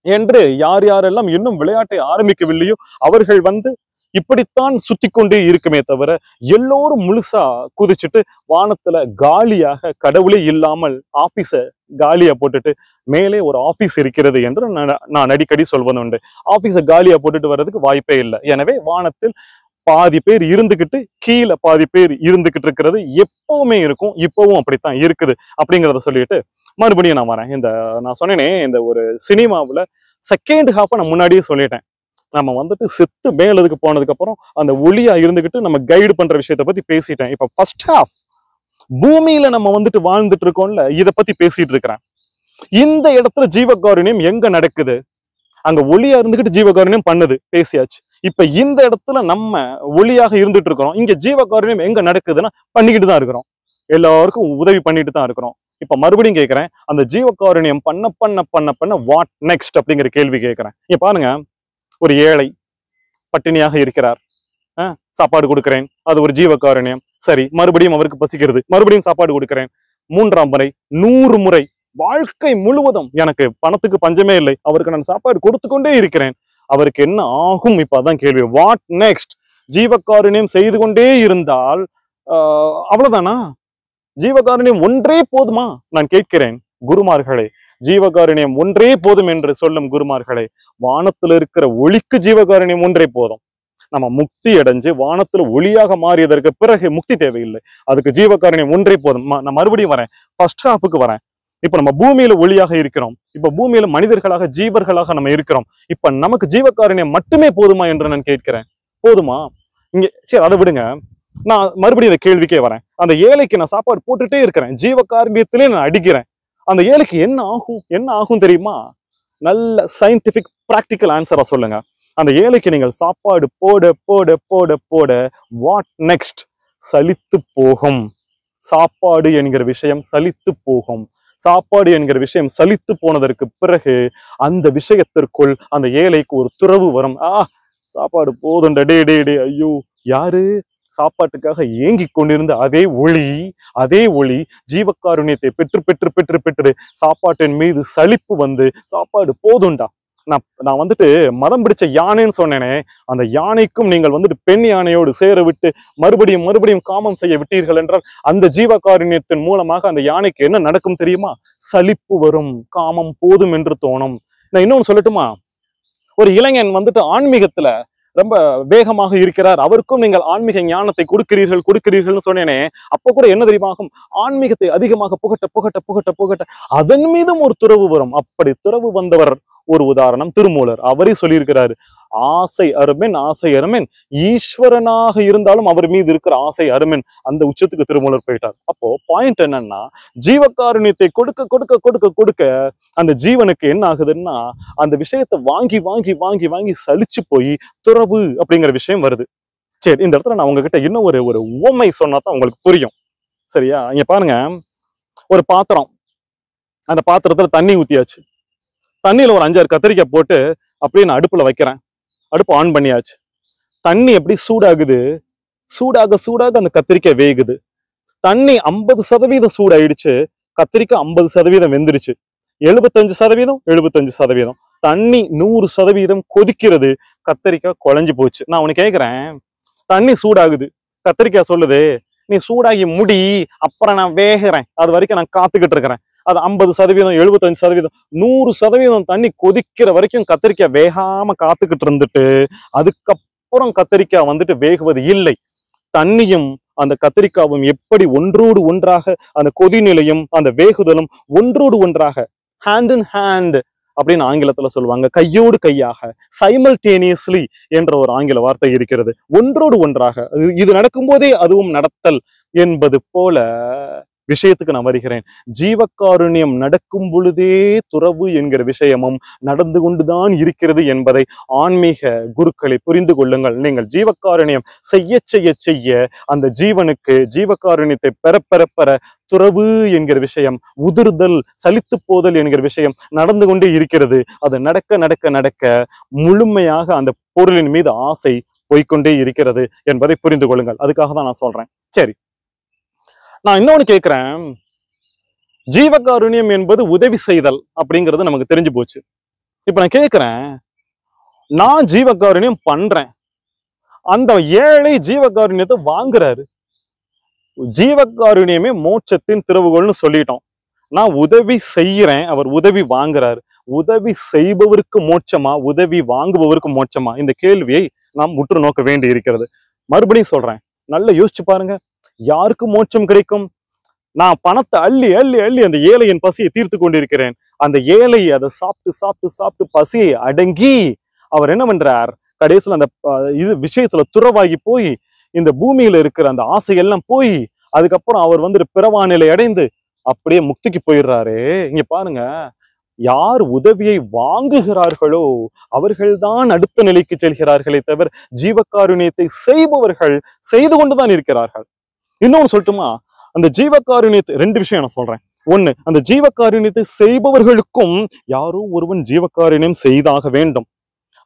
என்று யார் யாரெல்லாம் இன்னும் விளையாட்டை ஆரம்பிக்கவில்லையோ அவர்கள் வந்து இப்படித்தான் சுத்தி கொண்டே இருக்குமே தவிர எல்லோரும் முழுசா குதிச்சுட்டு வானத்துல காலியாக கடவுளே இல்லாமல் ஆபீஸ காலியா போட்டுட்டு மேலே ஒரு ஆபீஸ் இருக்கிறது என்று நான் அடிக்கடி சொல்வது உண்டு. ஆபீஸ காலியா போட்டுட்டு வர்றதுக்கு வாய்ப்பே இல்லை. எனவே வானத்தில் பாதி பேர் இருந்துகிட்டு கீழே பாதி பேர் இருந்துகிட்டு இருக்கிறது எப்பவுமே இருக்கும், இப்பவும் அப்படித்தான் இருக்குது அப்படிங்கிறத சொல்லிட்டு மறுபடியும் நான் வரேன். நான் சொன்னேனே, இந்த ஒரு சினிமாவுல செகண்ட் ஹாஃபை நான் முன்னாடியே சொல்லிட்டேன். நம்ம வந்துட்டு செத்து மேலதுக்கு போனதுக்கு அப்புறம் அந்த ஒளியா இருந்துகிட்டு நம்ம கைடு பண்ற விஷயத்த பத்தி பேசிட்டேன். இப்ப ஃபர்ஸ்ட் ஹாஃப் பூமியில நம்ம வந்துட்டு வாழ்ந்துட்டு இருக்கோம்ல, இத பத்தி பேசிட்டு இருக்கிறேன். இந்த இடத்துல ஜீவகாருண்யம் எங்க நடக்குது? அங்க ஒளியா இருந்துகிட்டு ஜீவகாருண்யம் பண்ணுது, பேசியாச்சு. இப்ப இந்த இடத்துல நம்ம ஒளியாக இருந்துட்டு இருக்கிறோம். இங்க ஜீவகாருண்யம் எங்க நடக்குதுன்னா பண்ணிக்கிட்டு தான் இருக்கிறோம், எல்லாருக்கும் உதவி பண்ணிட்டு தான் இருக்கிறோம். இப்ப மறுபடியும் கேட்கிறேன், அந்த ஜீவகாருண்யம் பண்ண பண்ண பண்ண பண்ண வாட் நெக்ஸ்ட் அப்படிங்கிற கேள்வி கேட்கிறேன். இங்க பாருங்க, ஒரு ஏழை பட்டினியாக இருக்கிறார், சாப்பாடு கொடுக்கிறேன், அது ஒரு ஜீவகாருண்யம். சரி, மறுபடியும் அவருக்கு பசிக்கிறது, மறுபடியும் சாப்பாடு கொடுக்கிறேன். 3ஆம் முறை, 100 முறை, வாழ்க்கை முழுவதும் எனக்கு பணத்துக்கு பஞ்சமே இல்லை, அவருக்கு நான் சாப்பாடு கொடுத்து கொண்டே இருக்கிறேன். அவருக்கு என்ன ஆகும்? இப்ப அதான் கேள்வி, வாட் நெக்ஸ்ட்? ஜீவகாருண்யம் செய்து கொண்டே இருந்தால் அவ்வளவுதானா? ஜீவகாருண்யம் ஒன்றே போதுமா? நான் கேட்கிறேன் குருமார்களே, ஜீவகாருண்யம் ஒன்றே போதும் என்று சொல்லும் குருமார்களே, வானத்துல இருக்கிற ஒளிக்கு ஜீவகாருண்யம் ஒன்றே போதும். நம்ம முக்தி அடைஞ்சு வானத்துல ஒளியாக மாறியதற்கு பிறகு முக்தி தேவையில்லை, அதுக்கு ஜீவகாருண்யம் ஒன்றே போதும். நான் மறுபடியும் வரேன், ஃபர்ஸ்ட் ஹாஃபுக்கு வரேன். இப்ப நம்ம பூமியில ஒளியாக இருக்கிறோம், இப்ப பூமியில மனிதர்களாக ஜீவர்களாக நம்ம இருக்கிறோம். இப்ப நமக்கு ஜீவகாருண்யம் மட்டுமே போதுமா என்று நான் கேட்கிறேன். போதுமா? இங்க சரி அதை விடுங்க. நான் மறுபடியும் இந்த கேள்விக்கே வரேன். அந்த ஏழைக்கு நான் சாப்பாடு போட்டுட்டே இருக்கிறேன், ஜீவகாருண்யத்திலே நான் அடிக்கிறேன். அந்த ஏழைக்கு என்ன ஆகும்? என்ன ஆகும் தெரியுமா? நல்ல சயின்டிபிக் பிராக்டிக்கல் ஆன்சரா சொல்லுங்க. அந்த ஏழைக்கு நீங்கள் சாப்பாடு போட போட போட போட வாட் நெக்ஸ்ட்? சலித்து போகும். சாப்பாடு என்கிற விஷயம் சலித்து போகும். சாப்பாடு என்கிற விஷயம் சலித்து போனதற்கு பிறகு அந்த விஷயத்திற்குள் அந்த ஏழைக்கு ஒரு துறவு வரும். சாப்பாடு போதும் டே டே டே. ஐயோ, யாரு? சாப்பாட்டுக்காக ஏங்கி கொண்டிருந்த அதே ஒளி ஜீவகாருண்யத்தை பெற்று பெற்று பெற்று பெற்று சாப்பாட்டின் மீது சலிப்பு வந்து சாப்பாடு போதும்டா. நான் வந்துட்டு மதம் பிடிச்ச யானைன்னு சொன்னேனே, அந்த யானைக்கும் நீங்கள் வந்துட்டு பெண் யானையோடு சேர விட்டு மறுபடியும் மறுபடியும் காமம் செய்ய விட்டீர்கள் என்றால் அந்த ஜீவகாருண்யத்தின் மூலமாக அந்த யானைக்கு என்ன நடக்கும் தெரியுமா? சலிப்பு வரும், காமம் போதும் என்று தோணும். நான் இன்னொன்னு சொல்லட்டுமா? ஒரு இளைஞன் வந்துட்டு ஆன்மீகத்துல ரொம்ப வேகமாக இருக்கிறார், அவருக்கும் நீங்கள் ஆன்மீக ஞானத்தை கொடுக்கிறீர்கள்னு சொன்னேனே, அப்ப கூட என்ன தெரியுமா ஆகும்? ஆன்மீகத்தை அதிகமாக புகட்ட புகட்ட புகட்ட புகட்ட அதன் மீதும் ஒரு துறவு வரும். அப்படி துறவு வந்தவர் ஒரு உதாரணம் திருமூலர். அவரே சொல்லியிருக்கிறாரு, ஆசை அருமென் ஈஸ்வரனாக இருந்தாலும் அவர் மீது இருக்கிற ஆசை அருமென். அந்த உச்சத்துக்கு திருமூலர் போயிட்டார். அப்போ பாயிண்ட் என்னன்னா, ஜீவகாருண்யத்தை கொடுக்க கொடுக்க கொடுக்க கொடுக்க அந்த ஜீவனுக்கு என்ன ஆகுதுன்னா, அந்த விஷயத்தை வாங்கி வாங்கி வாங்கி வாங்கி சலிச்சு போய் துறவு அப்படிங்கிற விஷயம் வருது. சரி, இந்த இடத்துல நான் உங்ககிட்ட இன்னும் ஒரு உவமை சொன்னா தான் உங்களுக்கு புரியும். சரியா? இங்க பாருங்க, ஒரு பாத்திரம், அந்த பாத்திரத்துல தண்ணி ஊத்தியாச்சு. தண்ணியில ஒரு 5-6 கத்திரிக்காய் போட்டு அப்படியே நான் அடுப்புல வைக்கிறேன். அடுப்பு ஆன் பண்ணியாச்சு. தண்ணி எப்படி சூடாகுது? சூடாக சூடாக அந்த கத்திரிக்காய் வேகுது. தண்ணி 50% சூடாயிடுச்சு, கத்திரிக்காய் 50% வெந்துருச்சு. 75% தண்ணி 100% கொதிக்கிறது, கத்திரிக்காய் குழஞ்சு போச்சு. நான் உனக்கு கேட்கிறேன், தண்ணி சூடாகுது, கத்திரிக்காய் சொல்லுது, நீ சூடாகி முடி, அப்புறம் நான் வேகிறேன், அது வரைக்கும் நான் காத்துக்கிட்டு இருக்கிறேன். அது 50%, 75%, 100% தண்ணி கொதிக்கிற வரைக்கும் கத்திரிக்காய் வேகாம காத்துக்கிட்டு இருந்துட்டு அதுக்கப்புறம் கத்திரிக்காய் வந்துட்டு வேகுவது இல்லை. தண்ணியும் அந்த கத்திரிக்காவும் எப்படி ஒன்றோடு ஒன்றாக அந்த கொதிநிலையும் அந்த வேகுதலும் ஒன்றோடு ஒன்றாக ஹேண்ட் இன் ஹேண்ட் அப்படின்னு ஆங்கிலத்துல சொல்லுவாங்க, கையோடு கையாக, சைமல்டேனியஸ்லி என்ற ஒரு ஆங்கில வார்த்தை இருக்கிறது. ஒன்றோடு ஒன்றாக இது நடக்கும்போதே அதுவும் நடத்தல் என்பது போல விஷயத்துக்கு நான் வருகிறேன். ஜீவகாருண்யம் நடக்கும் பொழுதே துறவு என்கிற விஷயமும் நடந்து கொண்டுதான் இருக்கிறது என்பதை ஆன்மீக குருக்களை புரிந்து கொள்ளுங்கள். நீங்கள் ஜீவகாருண்யம் செய்ய செய்ய செய்ய அந்த ஜீவனுக்கு ஜீவகாருண்யத்தை பெற பெற பெற துறவு என்கிற விஷயம், உதிர்தல், சலித்து போதல் என்கிற விஷயம் நடந்து கொண்டே இருக்கிறது. அது நடக்க நடக்க நடக்க முழுமையாக அந்த பொருளின் மீது ஆசை போய்கொண்டே இருக்கிறது என்பதை புரிந்து கொள்ளுங்கள். அதுக்காக தான் நான் சொல்றேன். சரி, நான் இன்னொன்னு கேட்கிறேன். ஜீவகாருண்யம் என்பது உதவி செய்தல் அப்படிங்கிறது நமக்கு தெரிஞ்சு போச்சு. இப்ப நான் கேட்கிறேன், நான் ஜீவகாருண்யம் பண்றேன், அந்த ஏழை ஜீவகாருண்யத்தை வாங்குறாரு. ஜீவகாருண்யமே மோட்சத்தின் திறவுகோல்னு சொல்லிட்டோம். நான் உதவி செய்யறேன், அவர் உதவி வாங்குறாரு. உதவி செய்பவருக்கு மோட்சமா, உதவி வாங்குபவருக்கு மோட்சமா? இந்த கேள்வியை நாம் உற்று நோக்க வேண்டி இருக்கிறது. மறுபடியும் சொல்றேன், நல்லா யோசிச்சு பாருங்க. யாருக்கு மோட்சம் கிடைக்கும்? நான் பணத்தை அள்ளி அள்ளி அள்ளி அந்த ஏழையின் பசியை தீர்த்து கொண்டிருக்கிறேன். அந்த ஏழை அதை சாப்பிட்டு சாப்பிட்டு சாப்பிட்டு பசியை அடங்கி அவர் என்ன பண்றார்? கடைசியில் அந்த விஷயத்துல துறவாகி போய் இந்த பூமியில இருக்கிற அந்த ஆசையெல்லாம் போய் அதுக்கப்புறம் அவர் வந்துட்டு பிறவா நிலை அடைந்து அப்படியே முக்திக்கு போயிடுறாரு. இங்க பாருங்க, யார் உதவியை வாங்குகிறார்களோ அவர்கள்தான் அடுத்த நிலைக்கு செல்கிறார்களே தவிர ஜீவகாருண்யத்தை செய்பவர்கள் செய்து கொண்டுதான் இருக்கிறார்கள். இன்னொன்னு சொல்லட்டுமா? அந்த ஜீவகாருண்யத்தை, 2 விஷயம் நான் சொல்றேன். ஒண்ணு, அந்த ஜீவகாருண்யத்தை செய்பவர்களுக்கும் யாரோ ஒருவன் ஜீவகாருண்யம் செய்தாக வேண்டும்.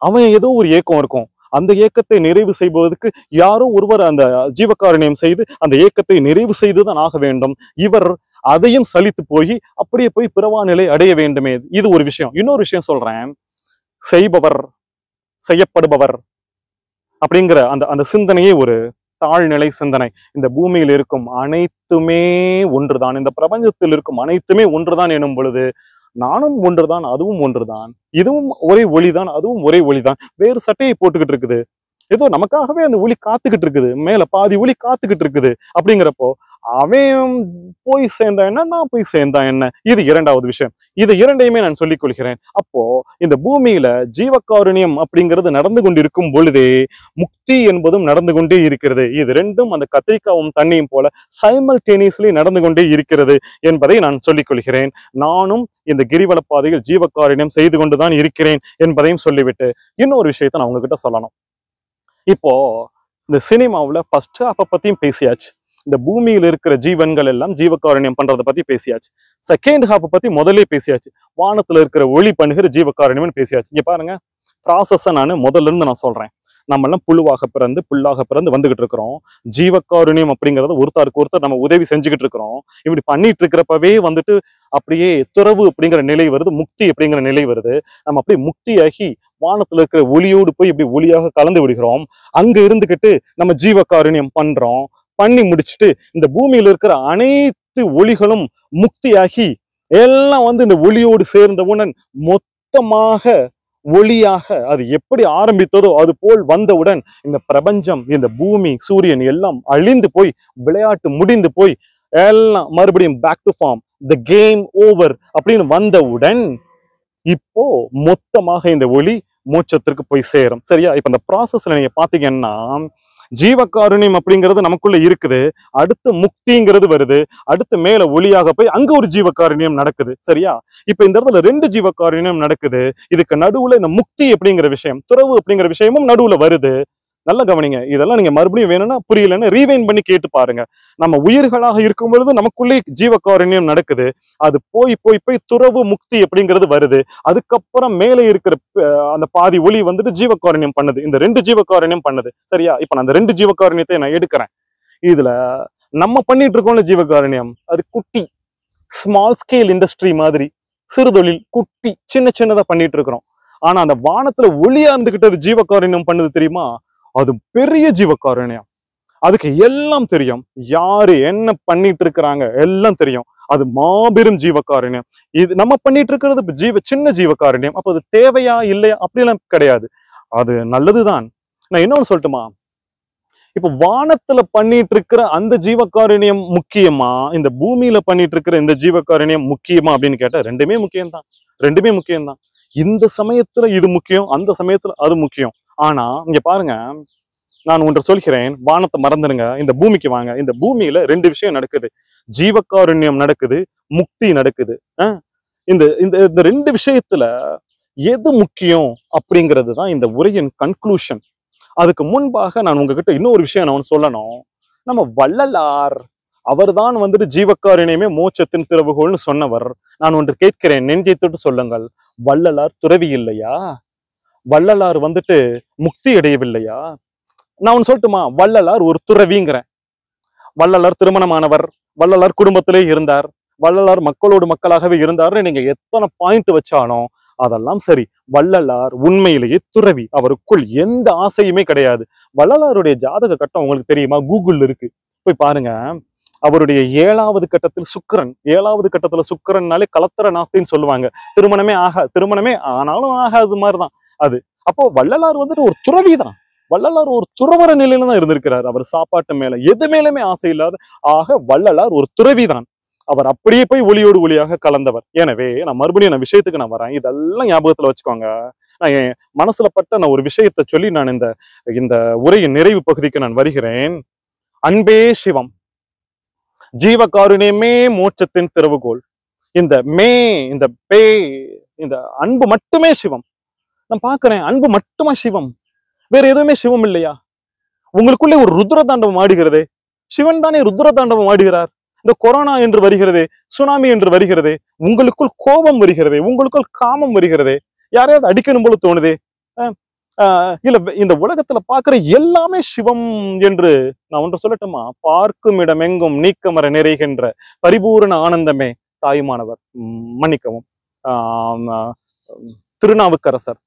அவன் ஏதோ ஒரு ஏக்கம் இருக்கும், அந்த ஏக்கத்தை நிறைவு செய்வதற்கு யாரோ ஒருவர் அந்த ஜீவகாருண்யம் செய்து அந்த ஏக்கத்தை நிறைவு செய்துதான் ஆக வேண்டும். இவர் அதையும் சலித்து போய் அப்படியே போய் பிறவா நிலை அடைய வேண்டுமே. இது ஒரு விஷயம். இன்னொரு விஷயம் சொல்றேன். செய்பவர், செய்யப்படுபவர் அப்படிங்கிற அந்த சிந்தனையே ஒரு தாழ்நிலை சிந்தனை. இந்த பூமியில் இருக்கும் அனைத்துமே ஒன்றுதான், இந்த பிரபஞ்சத்தில் இருக்கும் அனைத்துமே ஒன்றுதான் எனும் பொழுது நானும் ஒன்றுதான், அதுவும் ஒன்றுதான், இதுவும் ஒரே ஒளிதான், அதுவும் ஒரே ஒளிதான். வேறு சட்டையை போட்டுக்கிட்டு இருக்குது, ஏதோ நமக்காகவே அந்த ஒளி காத்துக்கிட்டு இருக்குது, மேல பாதி ஒளி காத்துக்கிட்டு இருக்குது. அப்படிங்கிறப்போ அவன் போய் சேர்ந்தா என்ன, நான் போய் சேர்ந்தா என்ன, இது இரண்டாவது விஷயம். இது இரண்டையுமே நான் சொல்லிக் கொள்கிறேன். அப்போ இந்த பூமியில ஜீவகாருண்யம் அப்படிங்கிறது நடந்து கொண்டிருக்கும் பொழுதே முக்தி என்பதும் நடந்து கொண்டே இருக்கிறது. இது ரெண்டும் அந்த கத்திரிக்காவும் தண்ணியும் போல சைமல்டேனியஸ்லி நடந்து கொண்டே இருக்கிறது என்பதை நான் சொல்லிக் கொள்கிறேன். நானும் இந்த கிரிவல பாதையில் ஜீவகாருண்யம் செய்து கொண்டுதான் இருக்கிறேன் என்பதையும் சொல்லிவிட்டு இன்னொரு விஷயத்த நான் உங்ககிட்ட சொல்லணும். இப்போ இந்த சினிமாவுல ஃபர்ஸ்ட் ஹாஃப பத்தியும் பேசியாச்சு. இந்த பூமியில் இருக்கிற ஜீவன்கள் எல்லாம் ஜீவகாருண்யம் பண்றதை பத்தி பேசியாச்சு. செகண்ட் ஹாஃப் பத்தி முதல்ல பேசியாச்சு. வானத்துல இருக்கிற ஒளி பண்ணுகிற ஜீவகாருண்யம் பேசியாச்சு. இங்க பாருங்க, ப்ராசஸ முதல்ல இருந்து நான் சொல்றேன். நம்ம எல்லாம் புழுவாக பிறந்து புல்லாக பிறந்து வந்துகிட்டு இருக்கிறோம். ஜீவகாருண்யம் அப்படிங்கறத ஒருத்தருக்கு ஒருத்தர் நம்ம உதவி செஞ்சுக்கிட்டு இருக்கிறோம். இப்படி பண்ணிட்டு இருக்கிறப்பவே அப்படியே துறவு அப்படிங்கிற நிலை வருது, முக்தி அப்படிங்கிற நிலை வருது. நம்ம அப்படியே முக்தியாகி வானத்துல இருக்கிற ஒளியோடு போய் இப்படி ஒளியாக கலந்து விடுகிறோம். அங்க இருந்துகிட்டு நம்ம ஜீவகாருண்யம் பண்றோம். பண்ணி முடிச்சுட்டு இந்த பூமியில இருக்கிற அனைத்து ஒளிகளும் முக்தியாகி எல்லாம் இந்த ஒளியோடு சேர்ந்தவுடன் மொத்தமாக ஒளியாக அது எப்படி ஆரம்பித்ததோ அது போல் வந்தவுடன் இந்த பிரபஞ்சம், இந்த பூமி, சூரியன் எல்லாம் அழிந்து போய் விளையாட்டு முடிந்து போய் எல்லாம் மறுபடியும் back to form, the game over அப்படின்னு வந்தவுடன் இப்போ மொத்தமாக இந்த ஒளி மோட்சத்திற்கு போய் சேரும். சரியா? இப்ப இந்த ப்ராசஸ்ல நீங்க பாத்தீங்கன்னா ஜீவகாருண்யம் அப்படிங்கிறது நமக்குள்ள இருக்குது, அடுத்து முக்திங்கிறது வருது, அடுத்து மேல ஒளியாக போய் அங்க ஒரு ஜீவகாருண்யம் நடக்குது. சரியா? இப்ப இந்த இடத்துல ரெண்டு ஜீவகாருண்யம் நடக்குது. இதுக்கு நடுவுல இந்த முக்தி அப்படிங்கிற விஷயம், துறவு அப்படிங்கிற விஷயமும் நடுவுல வருது. நல்ல கவனிங்க. இதெல்லாம் நீங்க மறுபடியும் வேணும்னா புரியலன்னு ரீவைன் பண்ணி கேட்டு பாருங்க. நம்ம உயிர்களாக இருக்கும் பொழுது நமக்குள்ளே ஜீவகாருண்யம் நடக்குது. அது போய் போய் போய் துறவு முக்தி அப்படிங்கிறது வருது. அதுக்கப்புறம் மேலே இருக்கிற அந்த பாதி ஒளி ஜீவகாருண்யம் பண்ணுது. இந்த ரெண்டு ஜீவகாருண்யம் பண்ணுது. சரியா? இப்ப நான் அந்த ரெண்டு ஜீவகாருண்யத்தை நான் எடுக்கிறேன். இதுல நம்ம பண்ணிட்டு இருக்கோம்ல ஜீவகாருண்யம், அது குட்டி ஸ்மால் ஸ்கேல் இண்டஸ்ட்ரி மாதிரி, சிறு தொழில், குட்டி சின்ன சின்னதா பண்ணிட்டு இருக்கிறோம். ஆனா அந்த வானத்துல ஒளியா இருந்துகிட்டு ஜீவகாருண்யம் பண்ணுது தெரியுமா? அது பெரிய ஜீவகாருண்யம். அதுக்கு எல்லாம் தெரியும், யாரு என்ன பண்ணிட்டு இருக்கிறாங்க எல்லாம் தெரியும். அது மாபெரும் ஜீவகாருண்யம். இது நம்ம பண்ணிட்டு இருக்கிறது சின்ன ஜீவகாருண்யம். அப்ப அது தேவையா இல்லையா அப்படிலாம் கிடையாது, அது நல்லதுதான். நான் இன்னொன்னு சொல்லட்டுமா? இப்ப வானத்துல பண்ணிட்டு இருக்கிற அந்த ஜீவகாருண்யம் முக்கியமா, இந்த பூமியில பண்ணிட்டு இருக்கிற இந்த ஜீவகாருண்யம் முக்கியமா அப்படின்னு கேட்டா ரெண்டுமே முக்கியம்தான். ரெண்டுமே முக்கியம்தான். இந்த சமயத்துல இது முக்கியம், அந்த சமயத்துல அது முக்கியம். ஆனா இங்க பாருங்க, நான் ஒன்று சொல்கிறேன், வானத்தை மறந்துடுங்க, இந்த பூமிக்கு வாங்க. இந்த பூமியில ரெண்டு விஷயம் நடக்குது, ஜீவகாருண்யம் நடக்குது, முக்தி நடக்குது. இந்த இந்த ரெண்டு விஷயத்துல எது முக்கியம் அப்படிங்கிறது தான் இந்த உரையின் கன்க்ளூஷன். அதுக்கு முன்பாக நான் உங்ககிட்ட இன்னொரு விஷயம் நான் சொல்லணும். நம்ம வள்ளலார் அவர்தான் ஜீவகாருண்யமே மோட்சத்தின் திறவுகோல்னு சொன்னவர். நான் ஒன்று கேட்கிறேன், நெஞ்சை தொட்டு சொல்லுங்கள், வள்ளலார் துறவி இல்லையா? வள்ளலார் முக்தி அடையவில்லையா? நான் ஒன்னு சொல்லட்டுமா? வள்ளலார் ஒரு துறவிங்கிறேன். வள்ளலார் திருமணமானவர், வள்ளலார் குடும்பத்திலே இருந்தார், வள்ளலார் மக்களோடு மக்களாகவே இருந்தார்னு நீங்க எத்தனை பாயிண்ட் வச்சாலும் அதெல்லாம் சரி. வள்ளலார் உண்மையிலேயே துறவி, அவருக்குள் எந்த ஆசையுமே கிடையாது. வள்ளலாருடைய ஜாதக கட்டம் உங்களுக்கு தெரியுமா? கூகுள் இருக்கு, போய் பாருங்க. அவருடைய 7வது கட்டத்தில் சுக்கிரன், 7வது கட்டத்துல சுக்கிரன்னாலே கலத்திர நாத்தின்னு சொல்லுவாங்க. திருமணமே ஆனாலும் ஆகாது மாதிரிதான் அது. அப்போ வள்ளலார் ஒரு துறவி தான். வள்ளலார் ஒரு துறவர நிலையில தான் இருந்திருக்கிறார். அவர் சாப்பாட்டு மேல எது மேலுமே ஆசை இல்லாத, ஆக வள்ளலார் ஒரு துறவிதான். அவர் அப்படியே போய் ஒளியோடு ஒளியாக கலந்தவர். எனவே நான் மறுபடியும் விஷயத்துக்கு நான் வரேன், இதெல்லாம் ஞாபகத்துல வச்சுக்கோங்க. நான் என் மனசுல பட்ட நான் ஒரு விஷயத்தை சொல்லி நான் இந்த உரையின் நிறைவு பகுதிக்கு நான் வருகிறேன். அன்பே சிவம், ஜீவகாருண்யமே மோட்சத்தின் திறவுகோல். இந்த அன்பு மட்டுமே சிவம். நான் பாக்குறேன், அன்பு மட்டுமா சிவம்? வேற எதுவுமே சிவம் இல்லையா? உங்களுக்குள்ளே ஒரு ருத்ர தாண்டவம் ஆடுகிறதே, சிவன் தானே ருத்ர தாண்டவம் ஆடுகிறார். இந்த கொரோனா என்று வருகிறதே, சுனாமி என்று வருகிறதே, உங்களுக்குள் கோபம் வருகிறதே, உங்களுக்குள் காமம் வருகிறதே, யாரையாவது அடிக்கணும் போல தோணுதே. இல்ல இந்த உலகத்துல பாக்குற எல்லாமே சிவம் என்று நான் ஒன்று சொல்லட்டுமா? பார்க்கும் இடமெங்கும் நீக்கமர நிறைகின்ற பரிபூரண ஆனந்தமே தாயுமானவர், மன்னிக்கவும், திருநாவுக்கரசர்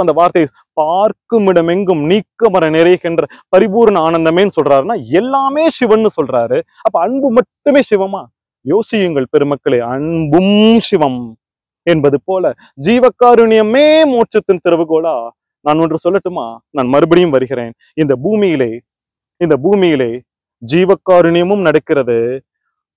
அந்த வார்த்தையை பார்க்கும் இடமெங்கும் நீக்கமர நிறைகின்ற பரிபூர்ண ஆனந்தமேன்னு சொல்றாருன்னா எல்லாமே சிவன்னு சொல்றாரு. அப்ப அன்பு மட்டுமே சிவமா? யோசியுங்கள் பெருமக்களே, அன்பும் சிவம் என்பது போல ஜீவகாருண்யமே மோட்சத்தின் திறவுகோலா? நான் ஒன்று சொல்லட்டுமா? நான் மறுபடியும் வருகிறேன். இந்த பூமியிலே ஜீவகாருண்யமும் நடக்கிறது,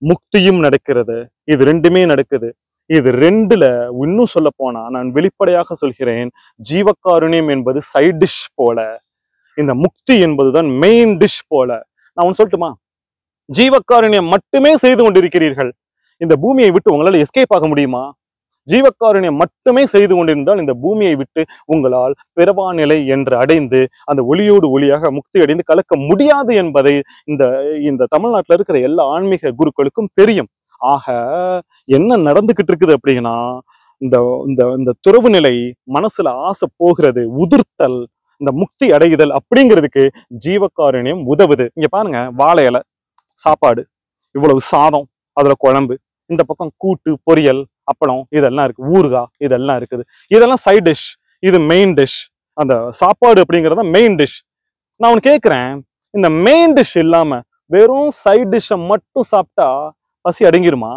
முக்தியும் நடக்கிறது. இது ரெண்டுமே நடக்குது. இது ரெண்டுல இன்னும் சொல்ல போனா நான் வெளிப்படையாக சொல்கிறேன், ஜீவகாருண்யம் என்பது சைட் டிஷ் போல, இந்த முக்தி என்பதுதான் மெயின் டிஷ் போல. நான் ஒன்னு சொல்லட்டுமா? ஜீவகாருண்யம் மட்டுமே செய்து கொண்டிருக்கிறீர்கள், இந்த பூமியை விட்டு உங்களால் எஸ்கேப் ஆக முடியுமா? ஜீவகாருண்யம் மட்டுமே செய்து கொண்டிருந்தால் இந்த பூமியை விட்டு உங்களால் பிறவா நிலை என்று அடைந்து அந்த ஒளியோடு ஒளியாக முக்தி அடைந்து கலக்க முடியாது என்பதை இந்த இந்த தமிழ்நாட்டில் இருக்கிற எல்லா ஆன்மீக குருக்களுக்கும் தெரியும். ஆக என்ன நடந்துகிட்டு இருக்குது அப்படின்னா, இந்த இந்த இந்த துறவு நிலை மனசுல ஆசை போகிறது, உதிர்த்தல், இந்த முக்தி அடையுதல் அப்படிங்கிறதுக்கு ஜீவகாருண்யம் உதவுது. இங்க பாருங்க, வாழை இலை சாப்பாடு, இவ்வளவு சாதம், அதுல குழம்பு, இந்த பக்கம் கூட்டு, பொரியல், அப்பளம், இதெல்லாம் இருக்கு, ஊறுகாய், இதெல்லாம் இருக்குது. இதெல்லாம் சைட் டிஷ், இது மெயின் டிஷ். அந்த சாப்பாடு அப்படிங்கறத மெயின் டிஷ். நான் உனக்கு கேட்கிறேன், இந்த மெயின் டிஷ் இல்லாம வெறும் சைட் டிஷ்ஷை மட்டும் சாப்பிட்டா பசி அடங்கிருமா?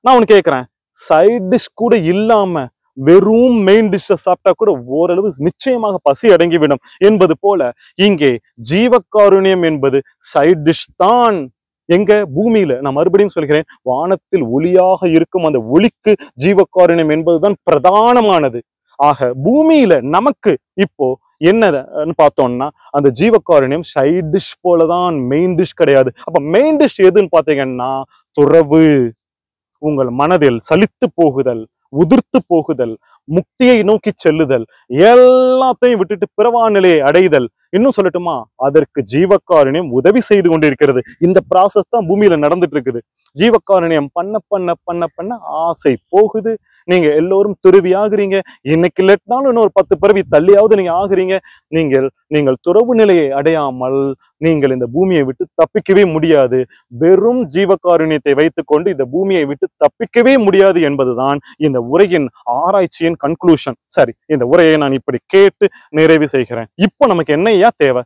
நான் உனக்கு கேட்கிறேன், சைட் டிஷ் கூட இல்லாம வெறும் மெயின் டிஷ்ஷை சாப்பிட்டா கூட ஓரளவு நிச்சயமாக பசி அடங்கிவிடும் என்பது போல இங்கே ஜீவகாருண்யம் என்பது சைட் டிஷ் தான். எங்க? பூமியில. நான் மறுபடியும் சொல்கிறேன், வானத்தில் ஒளியாக இருக்கும் அந்த ஒளிக்கு ஜீவகாருண்யம் என்பதுதான் பிரதானமானது. ஆக பூமியில நமக்கு இப்போ என்னன்னு பார்த்தோம்னா, அந்த ஜீவகாருண்யம் சைட் டிஷ் போலதான், மெயின் டிஷ் கிடையாது. அப்ப மெயின் டிஷ் எதுன்னு பாத்தீங்கன்னா துறவு. உங்கள் மனதில் சலித்து போகுதல், உதிர்த்து போகுதல், முக்தியை நோக்கி செல்லுதல், எல்லாத்தையும் விட்டுட்டு பிறவா நிலையை அடைதல். இன்னும் சொல்லட்டுமா, அதற்கு ஜீவகாருண்யம் உதவி செய்து கொண்டிருக்கிறது. இந்த ப்ராசஸ் தான் பூமியில நடந்துட்டு இருக்குது. ஜீவகாருண்யம் பண்ண பண்ண பண்ண பண்ண ஆசை போகுது. நீங்க எல்லோரும் துறவி ஆகுறீங்க. இன்னைக்கு இல்லைனாலும் இன்னொரு 10 பிறவி தள்ளியாவது நீங்க ஆகுறீங்க. நீங்கள் துறவு நிலையை அடையாமல் நீங்கள் இந்த பூமியை விட்டு தப்பிக்கவே முடியாது. வெறும் ஜீவகாருண்யத்தை வைத்துக்கொண்டு இந்த பூமியை விட்டு தப்பிக்கவே முடியாது என்பதுதான் இந்த உரையின் ஆராய்ச்சியின் கன்க்ளூஷன். சரி, இந்த உரையை நான் இப்படி கேட்டு நிறைவு செய்கிறேன். இப்போ நமக்கு என்னையா தேவை?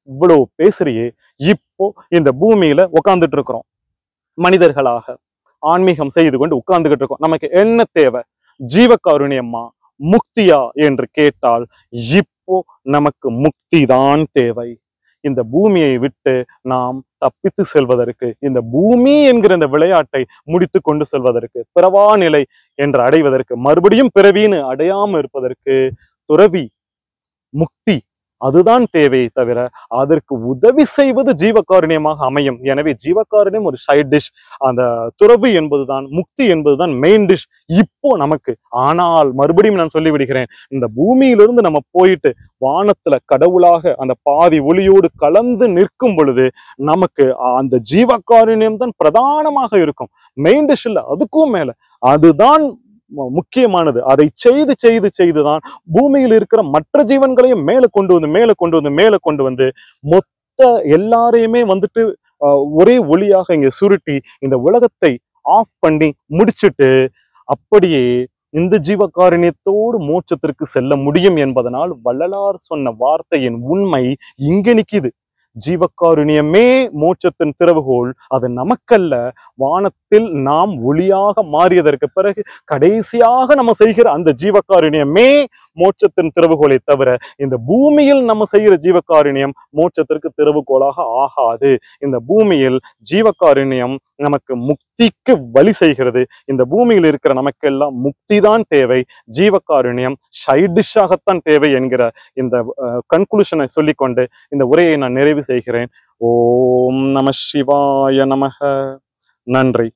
இவ்வளவு பேசுறியே, இப்போ இந்த பூமியில உட்கார்ந்துட்டு இருக்கிறோம், மனிதர்களாக ஆன்மீகம் செய்து கொண்டு உட்கார்ந்துகிட்டு இருக்கோம். நமக்கு என்ன தேவை? ஜீவகாருண்யமா, முக்தியா என்று கேட்டால் இப்போ நமக்கு முக்தி தான் தேவை. இந்த பூமியை விட்டு நாம் தப்பித்து செல்வதற்கு, இந்த பூமி என்கிற இந்த விளையாட்டை முடித்து கொண்டு செல்வதற்கு, பிறவா நிலை என்று அடைவதற்கு, மறுபடியும் பிறவின்னு அடையாம இருப்பதற்கு துறவி, முக்தி அதுதான் தேவையை தவிர அதற்கு உதவி செய்வது ஜீவகாருண்யமாக அமையும். எனவே ஜீவகாருண்யம் ஒரு சைட் டிஷ், அந்த துறவு என்பதுதான், முக்தி என்பதுதான் மெயின் டிஷ் இப்போ நமக்கு. ஆனால் மறுபடியும் நான் சொல்லிவிடுகிறேன், இந்த பூமியிலிருந்து நம்ம போயிட்டு வானத்துல கடவுளாக அந்த பாதி ஒளியோடு கலந்து நிற்கும் பொழுது நமக்கு அந்த ஜீவகாருண்யம் தான் பிரதானமாக இருக்கும். மெயின் டிஷ் இல்ல, அதுக்கும் மேல அதுதான் முக்கியமானது. அதை செய்து செய்து செய்துதான் பூமியில் இருக்கிற மற்ற ஜீவன்களையும் மேல கொண்டு வந்து மொத்த எல்லாரையுமே வந்துட்டு ஒரே ஒளியாக இங்க சுருட்டி இந்த உலகத்தை ஆஃப் பண்ணி முடிச்சுட்டு அப்படியே இந்த ஜீவகாருண்யத்தோடு மோட்சத்திற்கு செல்ல முடியும் என்பதனால் வள்ளலார் சொன்ன வார்த்தையின் உண்மை இங்க நிக்குது. ஜீவகாருண்யமே மோட்சத்தின் திறவுகோல். அது நமக்கல்ல, வானத்தில் நாம் ஒளியாக மாறியதற்கு பிறகு கடைசியாக நம்ம செய்கிற அந்த ஜீவகாருண்யமே மோட்சத்தின் திறவுகோலை தவிர இந்த பூமியில் நம்ம செய்கிற ஜீவகாருண்யம் மோட்சத்திற்கு திறவுகோலாக ஆகாது. இந்த பூமியில் ஜீவகாருண்யம் நமக்கு முக்திக்கு வழி செய்கிறது. இந்த பூமியில் இருக்கிற நமக்கெல்லாம் முக்தி தான் தேவை, ஜீவகாருண்யம் சைட் டிஷ்ஷாகத்தான் தேவை என்கிற இந்த கன்க்ளூஷனை சொல்லிக்கொண்டு இந்த உரையை நான் நிறைவு செய்கிறேன். ஓம் நம சிவாய நமக. நன்றி.